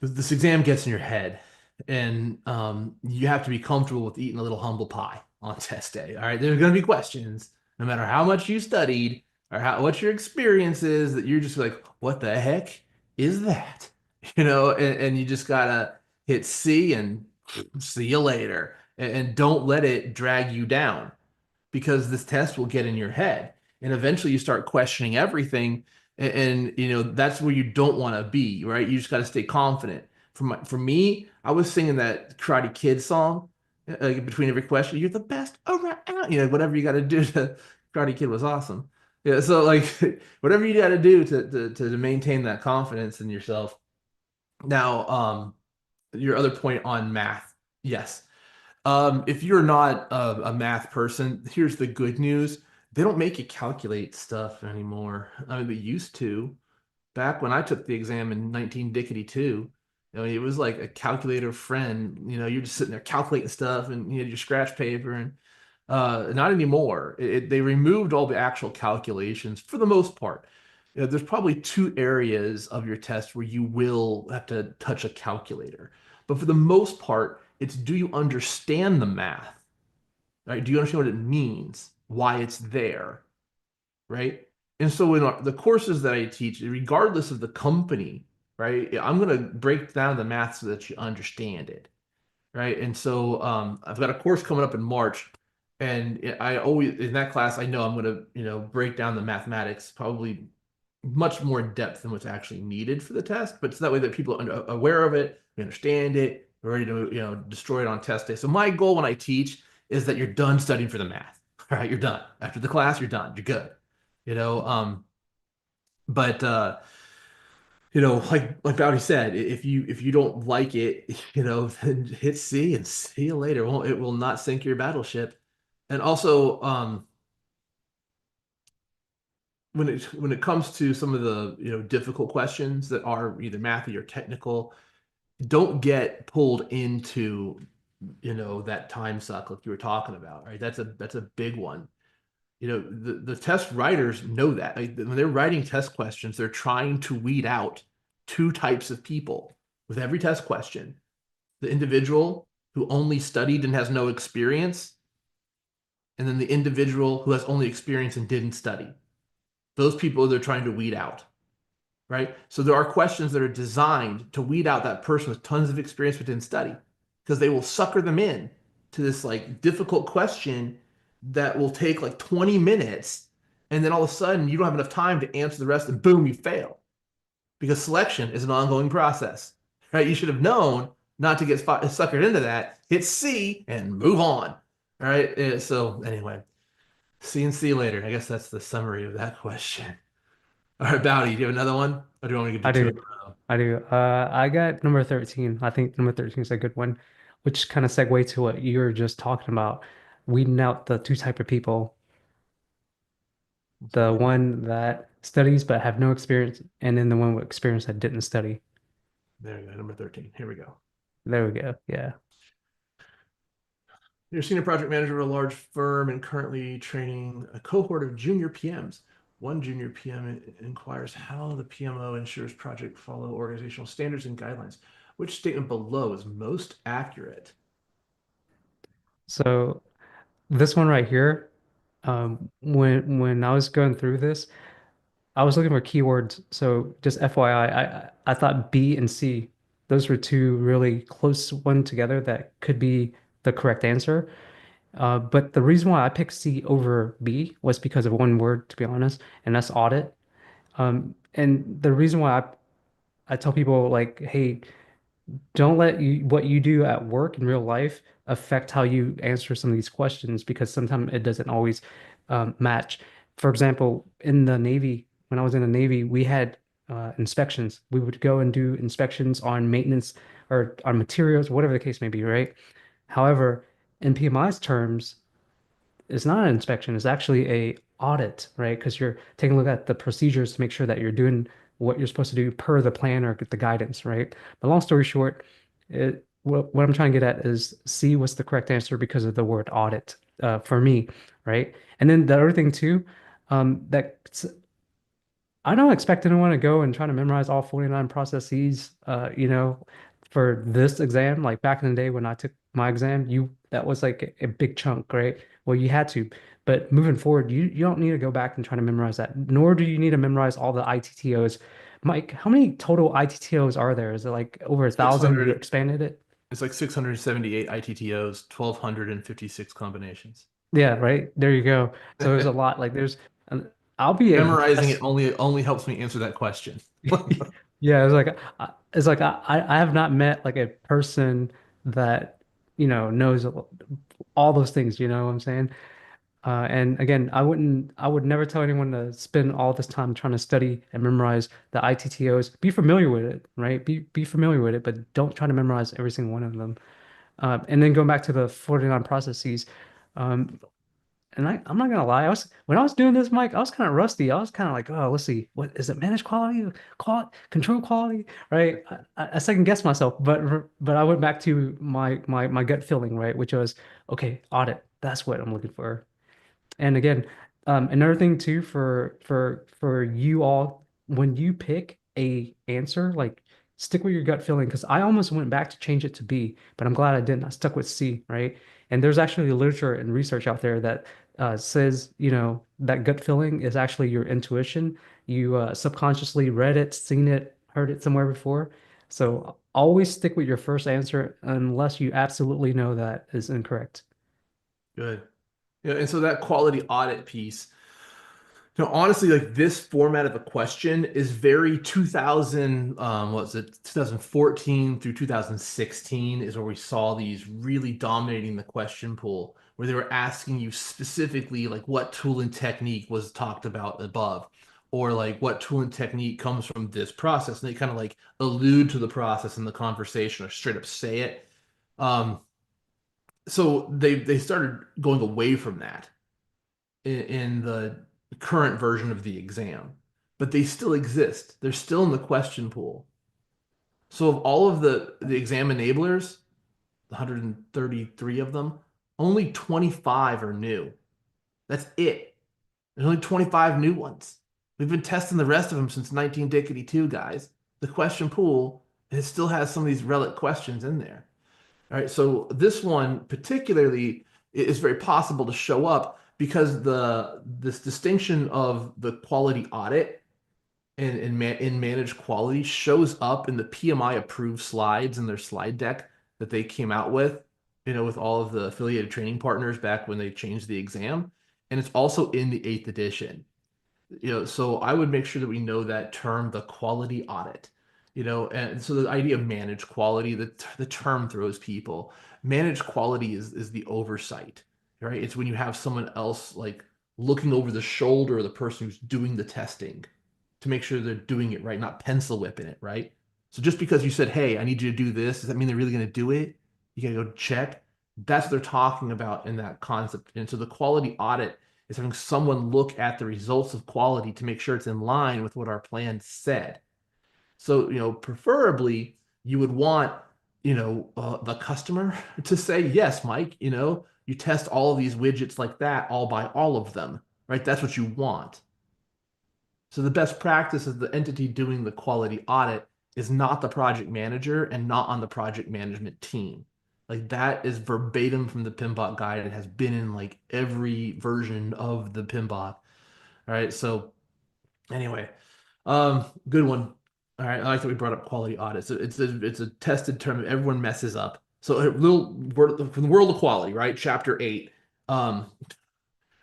this exam gets in your head, and you have to be comfortable with eating a little humble pie on test day. All right, there's going to be questions, no matter how much you studied or what your experience is, that you're just like, what the heck is that? And you just gotta hit C and see you later, and don't let it drag you down, because this test will get in your head, and eventually you start questioning everything, and that's where you don't want to be, right? You just got to stay confident. for me, I was singing that Karate Kid song between every question. You're the best around. Whatever you got to do to Karate Kid was awesome. Yeah, so like whatever you got to do to maintain that confidence in yourself. Now, your other point on math, yes. If you're not a math person, here's the good news. They don't make you calculate stuff anymore. I mean, they used to. Back when I took the exam in 19 Dickety 2, it was like a calculator friend. You're just sitting there calculating stuff and you had your scratch paper and not anymore. They removed all the actual calculations for the most part. There's probably two areas of your test where you will have to touch a calculator. But for the most part, it's do you understand the math? Right? Do you understand what it means? Why it's there? Right? And so in the courses that I teach, regardless of the company, right, I'm going to break down the math so that you understand it, right? And so I've got a course coming up in March, and I always in that class I know I'm going to break down the mathematics probably much more in depth than what's actually needed for the test, but so that way that people are aware of it, we understand it, we're ready to destroy it on test day. So my goal when I teach is that you're done studying for the math. All right, you're done after the class. You're done. You're good. You know, um, but like Baodi said, if you don't like it, then hit C and see you later. It will not sink your battleship. And also, when it comes to some of the difficult questions that are either mathy or technical, don't get pulled into that time suck like you were talking about, right? That's a big one. The test writers know that. Like, when they're writing test questions, they're trying to weed out two types of people with every test question: the individual who only studied and has no experience, and then the individual who has only experience and didn't study. Those people they're trying to weed out, right? So there are questions that are designed to weed out that person with tons of experience but didn't study, because they will sucker them in to this like difficult question that will take like 20 minutes, and then all of a sudden you don't have enough time to answer the rest, and boom, you fail. Because selection is an ongoing process, right? You should have known not to get suckered into that. Hit C and move on. All right. So anyway, C and see you later. I guess that's the summary of that question. All right, Bowdy, do you have another one? Or do you want me to I do two in do. a row? I do. I got number 13. I think number 13 is a good one, which kind of segue to what you were just talking about, weeding out the two type of people, Let's the see. one that studies but have no experience, and then the one with experience that didn't study. There you go, number 13. Here we go. There we go. Yeah. You're a senior project manager of a large firm and currently training a cohort of junior PMs. One junior PM inquires how the PMO ensures project follow organizational standards and guidelines. Which statement below is most accurate? So this one right here, when I was going through this, I was looking for keywords. So just FYI, I thought B and C, those were two really close one together that could be the correct answer. But the reason why I picked C over B was because of one word, to be honest, and that's audit. And the reason why I tell people like, hey, don't let what you do at work in real life affect how you answer some of these questions because sometimes it doesn't always match. For example, in the Navy, when I was in the Navy, we had inspections. We would go and do inspections on maintenance or on materials, whatever the case may be, right? However, in PMI's terms, it's not an inspection, it's actually a audit, right? Because you're taking a look at the procedures to make sure that you're doing what you're supposed to do per the plan or the guidance, right? But long story short, what I'm trying to get at is C was the correct answer because of the word audit for me, right? And then the other thing too, that I don't expect anyone to go and try to memorize all 49 processes, for this exam. Like back in the day when I took my exam, you that was like a big chunk, right? Well, you had to. But moving forward, you don't need to go back and try to memorize that, nor do you need to memorize all the ITTOs. Mike, how many total ITTOs are there? Is it like over 1,000? You 600. expanded it? It's like 678 ITTOs, 1,256 combinations. Yeah, right. There you go. So there's a lot. Like I'll be Memorizing it impressed. only helps me answer that question. Yeah, it's like I have not met like a person that knows all those things. You know what I'm saying? And again, I would never tell anyone to spend all this time trying to study and memorize the ITTOs. Be familiar with it, right? Be familiar with it, but don't try to memorize every single one of them. And then going back to the 49 processes, um, and I'm not gonna lie, when I was doing this, Mike, I was kind of rusty. I was kind of like, oh, let's see, what is it? Manage quality, control quality, right? I second guessed myself, but I went back to my gut feeling, right, which was, okay, audit. That's what I'm looking for. And again, another thing too for you all, when you pick a answer, like stick with your gut feeling. Because I almost went back to change it to B, but I'm glad I didn't. I stuck with C, right? And there's actually literature and research out there that says, that gut feeling is actually your intuition. You subconsciously read it, seen it, heard it somewhere before. So always stick with your first answer unless you absolutely know that is incorrect. Good. Yeah, and so that quality audit piece, honestly, like this format of a question is very 2000, what was it, 2014 through 2016 is where we saw these really dominating the question pool, where they were asking you specifically like what tool and technique was talked about above, or like what tool and technique comes from this process. And they kind of like allude to the process in the conversation or straight up say it. Um, so they started going away from that in the current version of the exam, but they still exist. They're still in the question pool. So of all of the exam enablers, 133 of them, only 25 are new. That's it. There's only 25 new ones. We've been testing the rest of them since 1982, guys. The question pool, it still has some of these relic questions in there. All right, so this one particularly is very possible to show up because this distinction of the quality audit and in managed quality shows up in the PMI approved slides in their slide deck that they came out with, with all of the affiliated training partners back when they changed the exam, and it's also in the eighth edition. So I would make sure that we know that term, the quality audit, and so the idea of managed quality, the term throws people. Managed quality is the oversight, right? It's when you have someone else like looking over the shoulder of the person who's doing the testing to make sure they're doing it right, not pencil whipping it, right? So just because you said, "Hey, I need you to do this," does that mean they're really going to do it? You got to go check. That's what they're talking about in that concept. And so the quality audit is having someone look at the results of quality to make sure it's in line with what our plan said. So, preferably you would want, the customer to say, yes, Mike, you test all of these widgets like that, all by all of them, right? That's what you want. So the best practice is the entity doing the quality audit is not the project manager and not on the project management team. Like that is verbatim from the PMBOK guide. It has been in like every version of the PMBOK. All right. So anyway, good one. All right. I like that we brought up quality audits. It's a tested term that everyone messes up. So a little word from the world of quality, right? Chapter 8. Um,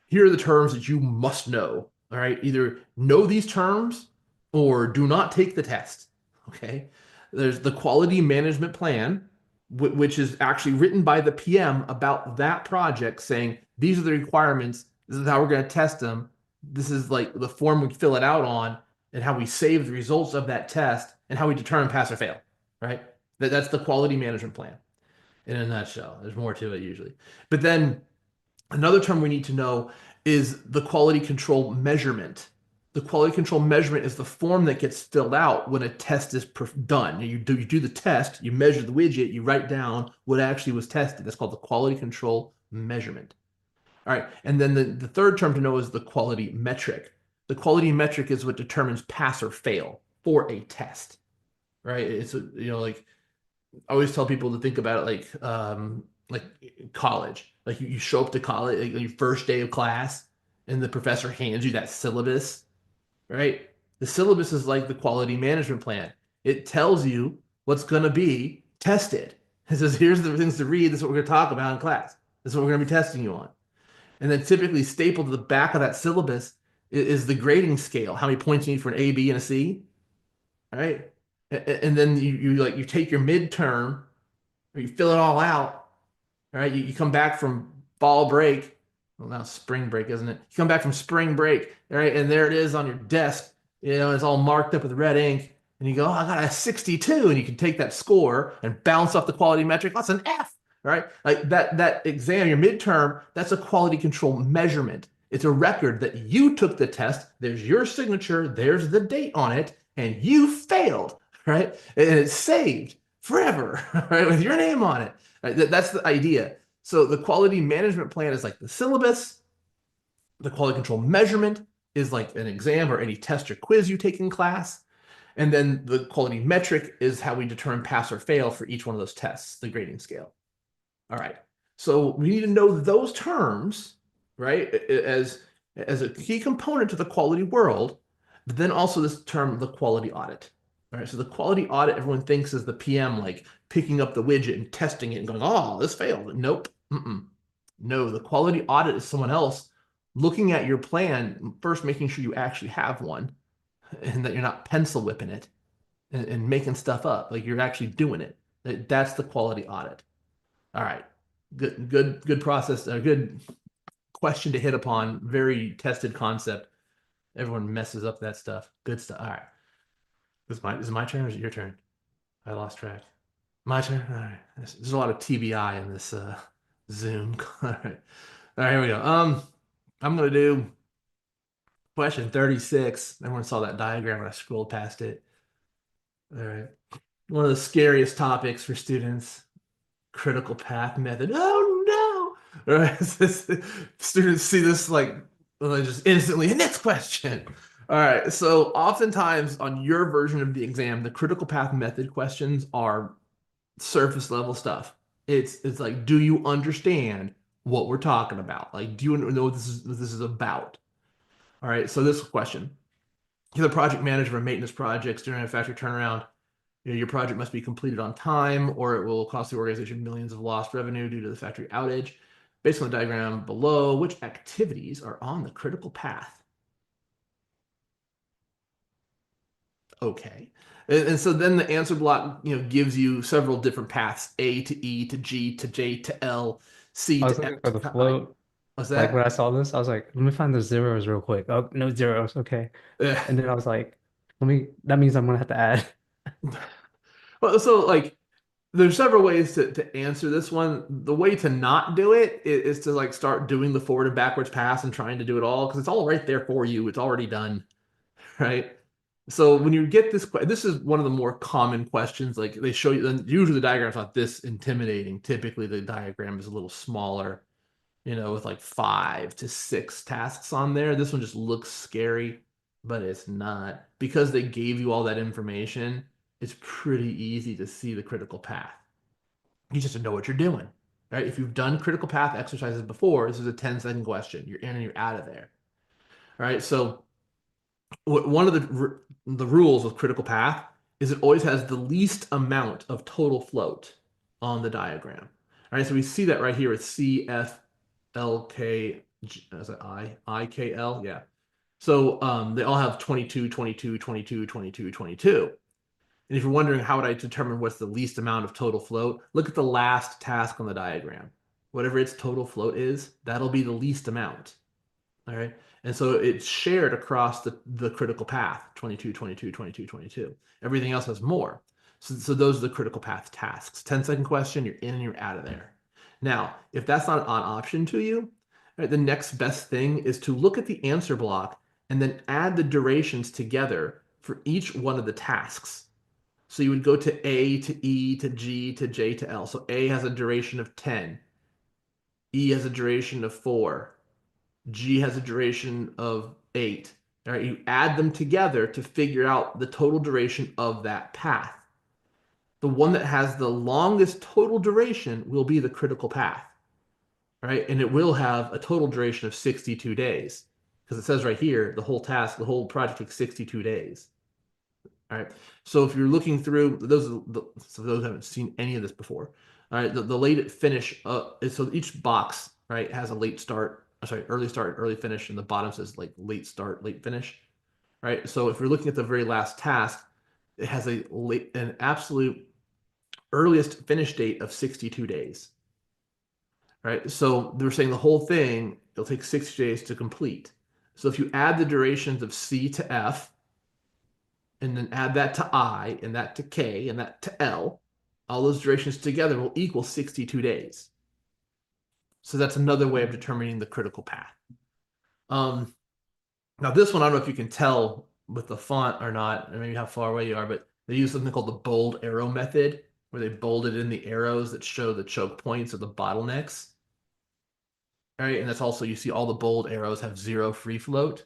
Here are the terms that you must know. All right. Either know these terms or do not take the test. Okay. There's the quality management plan, which is actually written by the PM about that project, saying these are the requirements. This is how we're going to test them. This is like the form we fill it out on, and how we save the results of that test, and how we determine pass or fail. Right. That's the quality management plan in a nutshell. There's more to it usually. But then another term we need to know is the quality control measurement. The quality control measurement is the form that gets filled out when a test is done. You do the test, you measure the widget, you write down what actually was tested. That's called the quality control measurement. All right, and then the third term to know is the quality metric. The quality metric is what determines pass or fail for a test, right? It's like I always tell people to think about it like college. Like you show up to college, like your first day of class, and the professor hands you that syllabus, right? The syllabus is like the quality management plan. It tells you what's going to be tested. It says, here's the things to read. This is what we're going to talk about in class. This is what we're going to be testing you on. And then typically stapled to the back of that syllabus is the grading scale. How many points you need for an A, B, and a C, right? And then you take your midterm or you fill it all out. All right, you come back from fall break. Well, now spring break, isn't it? You come back from spring break, all right, and there it is on your desk. It's all marked up with red ink, and you go, "Oh, I got a 62," and you can take that score and bounce off the quality metric. That's an F, right? Like that exam, your midterm, that's a quality control measurement. It's a record that you took the test. There's your signature. There's the date on it, and you failed, right? And it's saved forever, right, with your name on it. Right? That's the idea. So the quality management plan is like the syllabus. The quality control measurement is like an exam or any test or quiz you take in class. And then the quality metric is how we determine pass or fail for each one of those tests, the grading scale. All right. So we need to know those terms, right, as a key component to the quality world, but then also this term, the quality audit. All right. So the quality audit, everyone thinks is the PM like picking up the widget and testing it and going, oh, this failed. Nope. Mm-mm. No, the quality audit is someone else looking at your plan, first making sure you actually have one and that you're not pencil whipping it and making stuff up. Like you're actually doing it. That's the quality audit. All right. Good process. A good question to hit upon. Very tested concept. Everyone messes up that stuff. Good stuff. All right. Is it my turn or is it your turn? I lost track. My turn. All right. There's a lot of TBI in this Zoom. All right. All right. Here we go. I'm gonna do question 36. Everyone saw that diagram when I scrolled past it. All right. One of the scariest topics for students, critical path method. Oh no! Right? Students see this like well, they just instantly next question. All right. So oftentimes on your version of the exam, the critical path method questions are surface level stuff. It's like, do you understand what we're talking about? Like, do you know what this is about? All right. So this question: you're the project manager for maintenance projects during a factory turnaround. Your project must be completed on time or it will cost the organization millions of lost revenue due to the factory outage. Based on the diagram below, which activities are on the critical path? Okay. And so then the answer block, gives you several different paths, A to E to G to J to L, C I was to looking F for to the I. float. What's Like when I that? saw this, I was like, let me find the zeros real quick. Oh, no zeros. Okay. Eh. And then I was like, that means I'm gonna have to add. Well, so like there's several ways to answer this one. The way to not do it is to like start doing the forward and backwards pass and trying to do it all because it's all right there for you. It's already done, right? So when you get this is one of the more common questions. Like they show you, and usually the diagram's not this intimidating. Typically the diagram is a little smaller, with like 5 to 6 tasks on there. This one just looks scary, but it's not. Because they gave you all that information, it's pretty easy to see the critical path. You just have to know what you're doing. Right? If you've done critical path exercises before, this is a 10-second question. You're in and you're out of there. All right. So one of the rules with critical path is it always has the least amount of total float on the diagram. All right, so we see that right here with C, F, L, K, is it I, K, L? Yeah. So they all have 22, 22, 22, 22, 22. And if you're wondering how would I determine what's the least amount of total float, look at the last task on the diagram. Whatever its total float is, that'll be the least amount. All right. And so it's shared across the critical path 22, 22, 22, 22. Everything else has more. So those are the critical path tasks. 10-second question, you're in and you're out of there. Now, if that's not an option to you, right, the next best thing is to look at the answer block and then add the durations together for each one of the tasks. So you would go to A to E to G to J to L. So A has a duration of 10, E has a duration of 4, G has a duration of 8. All right, you add them together to figure out the total duration of that path. The one that has the longest total duration will be the critical path, right? And it will have a total duration of 62 days because it says right here the whole task, the whole project takes 62 days. All right. So if you're looking through so those who haven't seen any of this before, all right, the late finish so each box right has a late start, sorry, early start, early finish, and the bottom says like late start, late finish, right? So if you're looking at the very last task, it has an absolute earliest finish date of 62 days, right? So they're saying the whole thing, it'll take 60 days to complete. So if you add the durations of C to F, and then add that to I, and that to K, and that to L, all those durations together will equal 62 days. So that's another way of determining the critical path. Um, Now this one, I don't know if you can tell with the font or not, or maybe how far away you are, but they use something called the bold arrow method, where they bolded in the arrows that show the choke points or the bottlenecks. All right, and that's also you see all the bold arrows have zero free float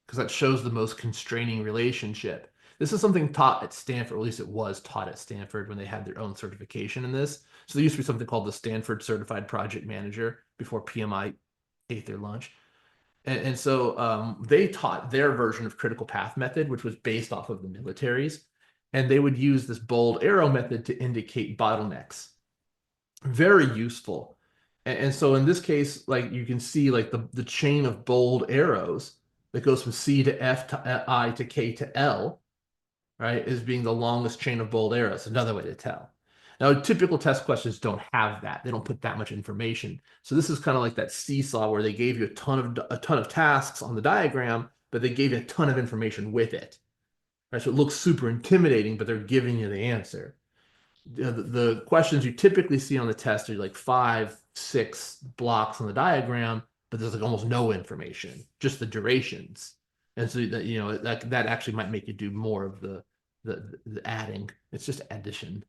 because that shows the most constraining relationship. This is something taught at Stanford, or at least it was taught at Stanford when they had their own certification in this. So there used to be something called the Stanford Certified Project Manager before PMI ate their lunch. And so they taught their version of critical path method, which was based off of the military's. And they would use this bold arrow method to indicate bottlenecks. Very useful. And so in this case, like you can see like the chain of bold arrows that goes from C to F to I to K to L, right, is being the longest chain of bold arrows. Another way to tell. Now, typical test questions don't have that. They don't put that much information. So this is kind of like that seesaw where they gave you a ton of tasks on the diagram, but they gave you a ton of information with it. Right? So it looks super intimidating, but they're giving you the answer. The questions you typically see on the test are like 5, 6 blocks on the diagram, but there's like almost no information, just the durations. And so that that actually might make you do more of the adding. It's just addition,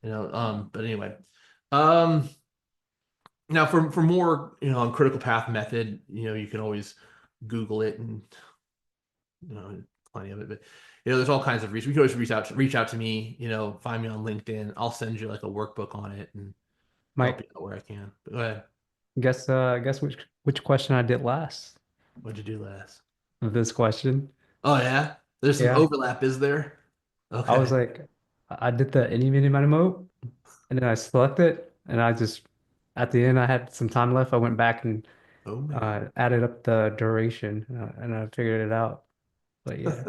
But anyway, um, now for more on critical path method, you can always Google it and you know, plenty of it. But there's all kinds of reasons. You can always reach out to me. Find me on LinkedIn. I'll send you like a workbook on it and help Mike, you out where I can. But go ahead. guess which question I did last What'd you do last? of this question? Oh yeah, there's some Yeah, overlap, is there? I was Okay. like, I did the any, mini, money mo, and then I selected, and I just at the end I had some time left. I went back and Oh man, added up the duration, and I figured it out. But yeah,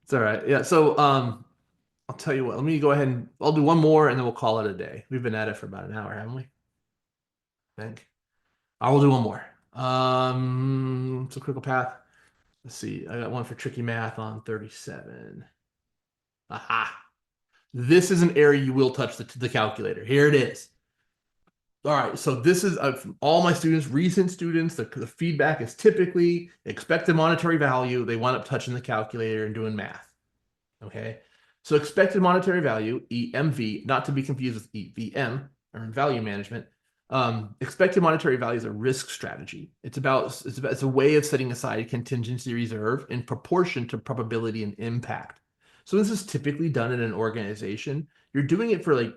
it's all right. Yeah. So I'll tell you what. Let me go ahead and I'll do one more and then we'll call it a day. We've been at it for about an hour, haven't we? I think. I will do one more. So critical path. Let's see. I got one for tricky math on 37. Aha. This is an area you will touch the calculator. Here it is. All right, so this is from all my students, recent students. The feedback is typically expected monetary value. They wind up touching the calculator and doing math. Okay, so expected monetary value (EMV), not to be confused with EVM, earned value management. Expected monetary value is a risk strategy. It's a way of setting aside a contingency reserve in proportion to probability and impact. So this is typically done in an organization. You're doing it for like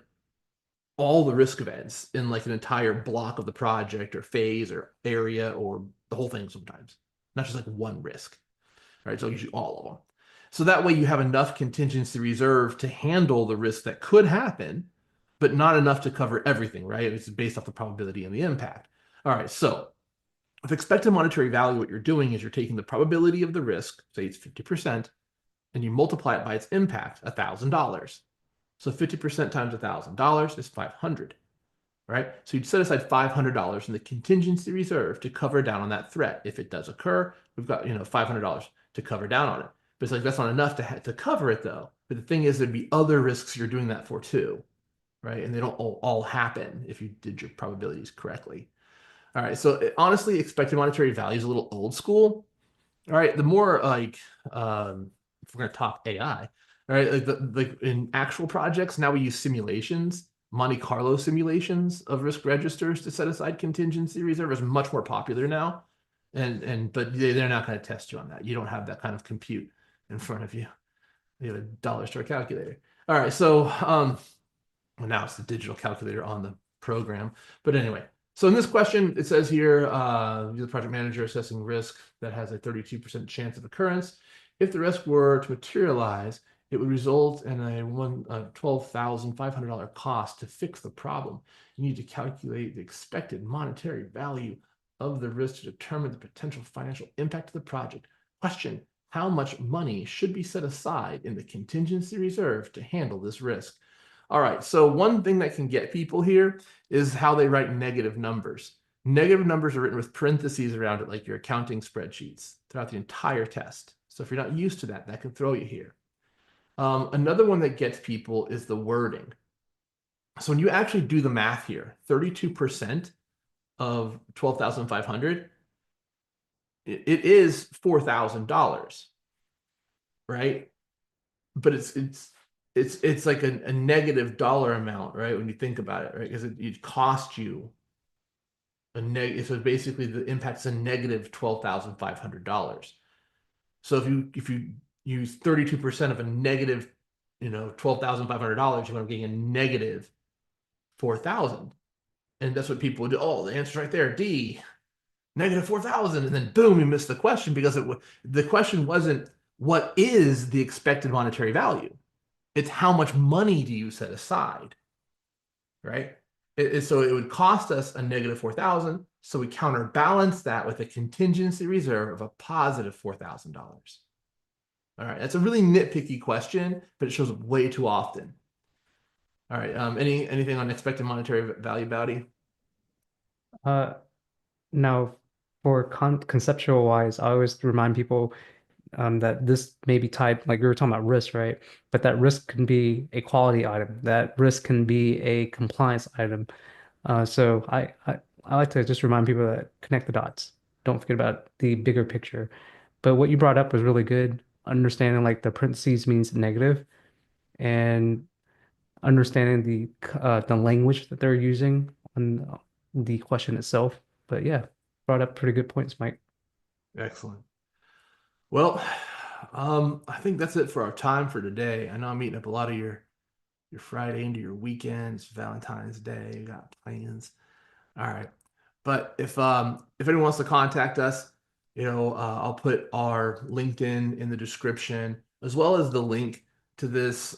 all the risk events in like an entire block of the project or phase or area or the whole thing sometimes, not just like one risk, right? So usually all of them. So that way you have enough contingency reserve to handle the risk that could happen, but not enough to cover everything, right? It's based off the probability and the impact. All right, so with expected monetary value, what you're doing is you're taking the probability of the risk, say it's 50%, and you multiply it by its impact, $1,000. So 50% times $1,000 is 500, right? So you'd set aside $500 in the contingency reserve to cover down on that threat. If it does occur, we've got, $500 to cover down on it. But it's like, that's not enough to cover it though. But the thing is, there'd be other risks you're doing that for too, right? And they don't all happen if you did your probabilities correctly. All right. So honestly, expected monetary value is a little old school. All right, the more like if we're gonna talk AI, all right, like in actual projects, now we use simulations, Monte Carlo simulations of risk registers to set aside contingency reserve is much more popular now. And but they're not going to test you on that. You don't have that kind of compute in front of you. You have a dollar store calculator. All right, so well, now it's the digital calculator on the program. But anyway, so in this question, it says here, you're the project manager assessing risk that has a 32% chance of occurrence. If the risk were to materialize, it would result in a $12,500 cost to fix the problem. You need to calculate the expected monetary value of the risk to determine the potential financial impact of the project. Question, How much money should be set aside in the contingency reserve to handle this risk? All right, so one thing that can get people here is how they write negative numbers. Negative numbers are written with parentheses around it, like your accounting spreadsheets throughout the entire test. So if you're not used to that, that can throw you here. Another one that gets people is the wording. So when you actually do the math here, 32% of 12,500, it is $4,000, right? But it's like a negative dollar amount, right? When you think about it, right? Because it cost you a negative. So basically, the impact's a negative $12,500. So if you use 32% of a negative, $12,500, you're getting a negative 4,000, and that's what people do. Oh, the answer's right there, D, negative 4,000, and then boom, you missed the question because the question wasn't what is the expected monetary value. It's how much money do you set aside, right? So it would cost us a negative 4,000. So we counterbalance that with a contingency reserve of a positive $4,000. All right, that's a really nitpicky question, but it shows up way too often. All right, anything on expected monetary value, Baodi? Uh, Now, for conceptual wise, I always remind people that this may be tied, like we were talking about risk, right? But that risk can be a quality item. That risk can be a compliance item. So I like to just remind people that connect the dots. Don't forget about the bigger picture. But what you brought up was really good. Understanding like the parentheses means negative and understanding the language that they're using on the question itself. But yeah, brought up pretty good points, Mike. Excellent. Well, I think that's it for our time for today. I know I'm eating up a lot of your Friday into your weekends, Valentine's Day, you got plans. All right. But if anyone wants to contact us, I'll put our LinkedIn in the description as well as the link to this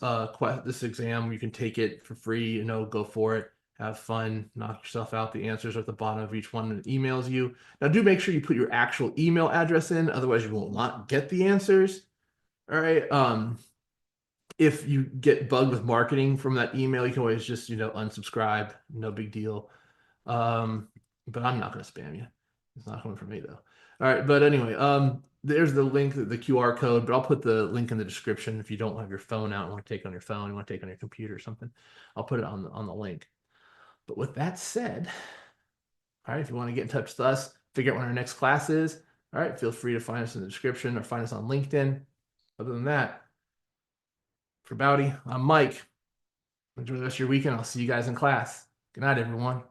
exam. You can take it for free, go for it, have fun, knock yourself out. The answers are at the bottom of each one and it emails you. Now do make sure you put your actual email address in, otherwise you will not get the answers. All right. If you get bugged with marketing from that email, you can always just, unsubscribe. No big deal. Um, but I'm not going to spam you. It's not coming from me though. All right, but anyway, there's the link, the QR code, but I'll put the link in the description if you don't have your phone out and want to take it on your phone, you want to take it on your computer or something. I'll put it on the link. But with that said, all right, if you want to get in touch with us, figure out when our next class is, all right, feel free to find us in the description or find us on LinkedIn. Other than that, for Bowdy, I'm Mike. Enjoy the rest of your weekend. I'll see you guys in class. Good night, everyone.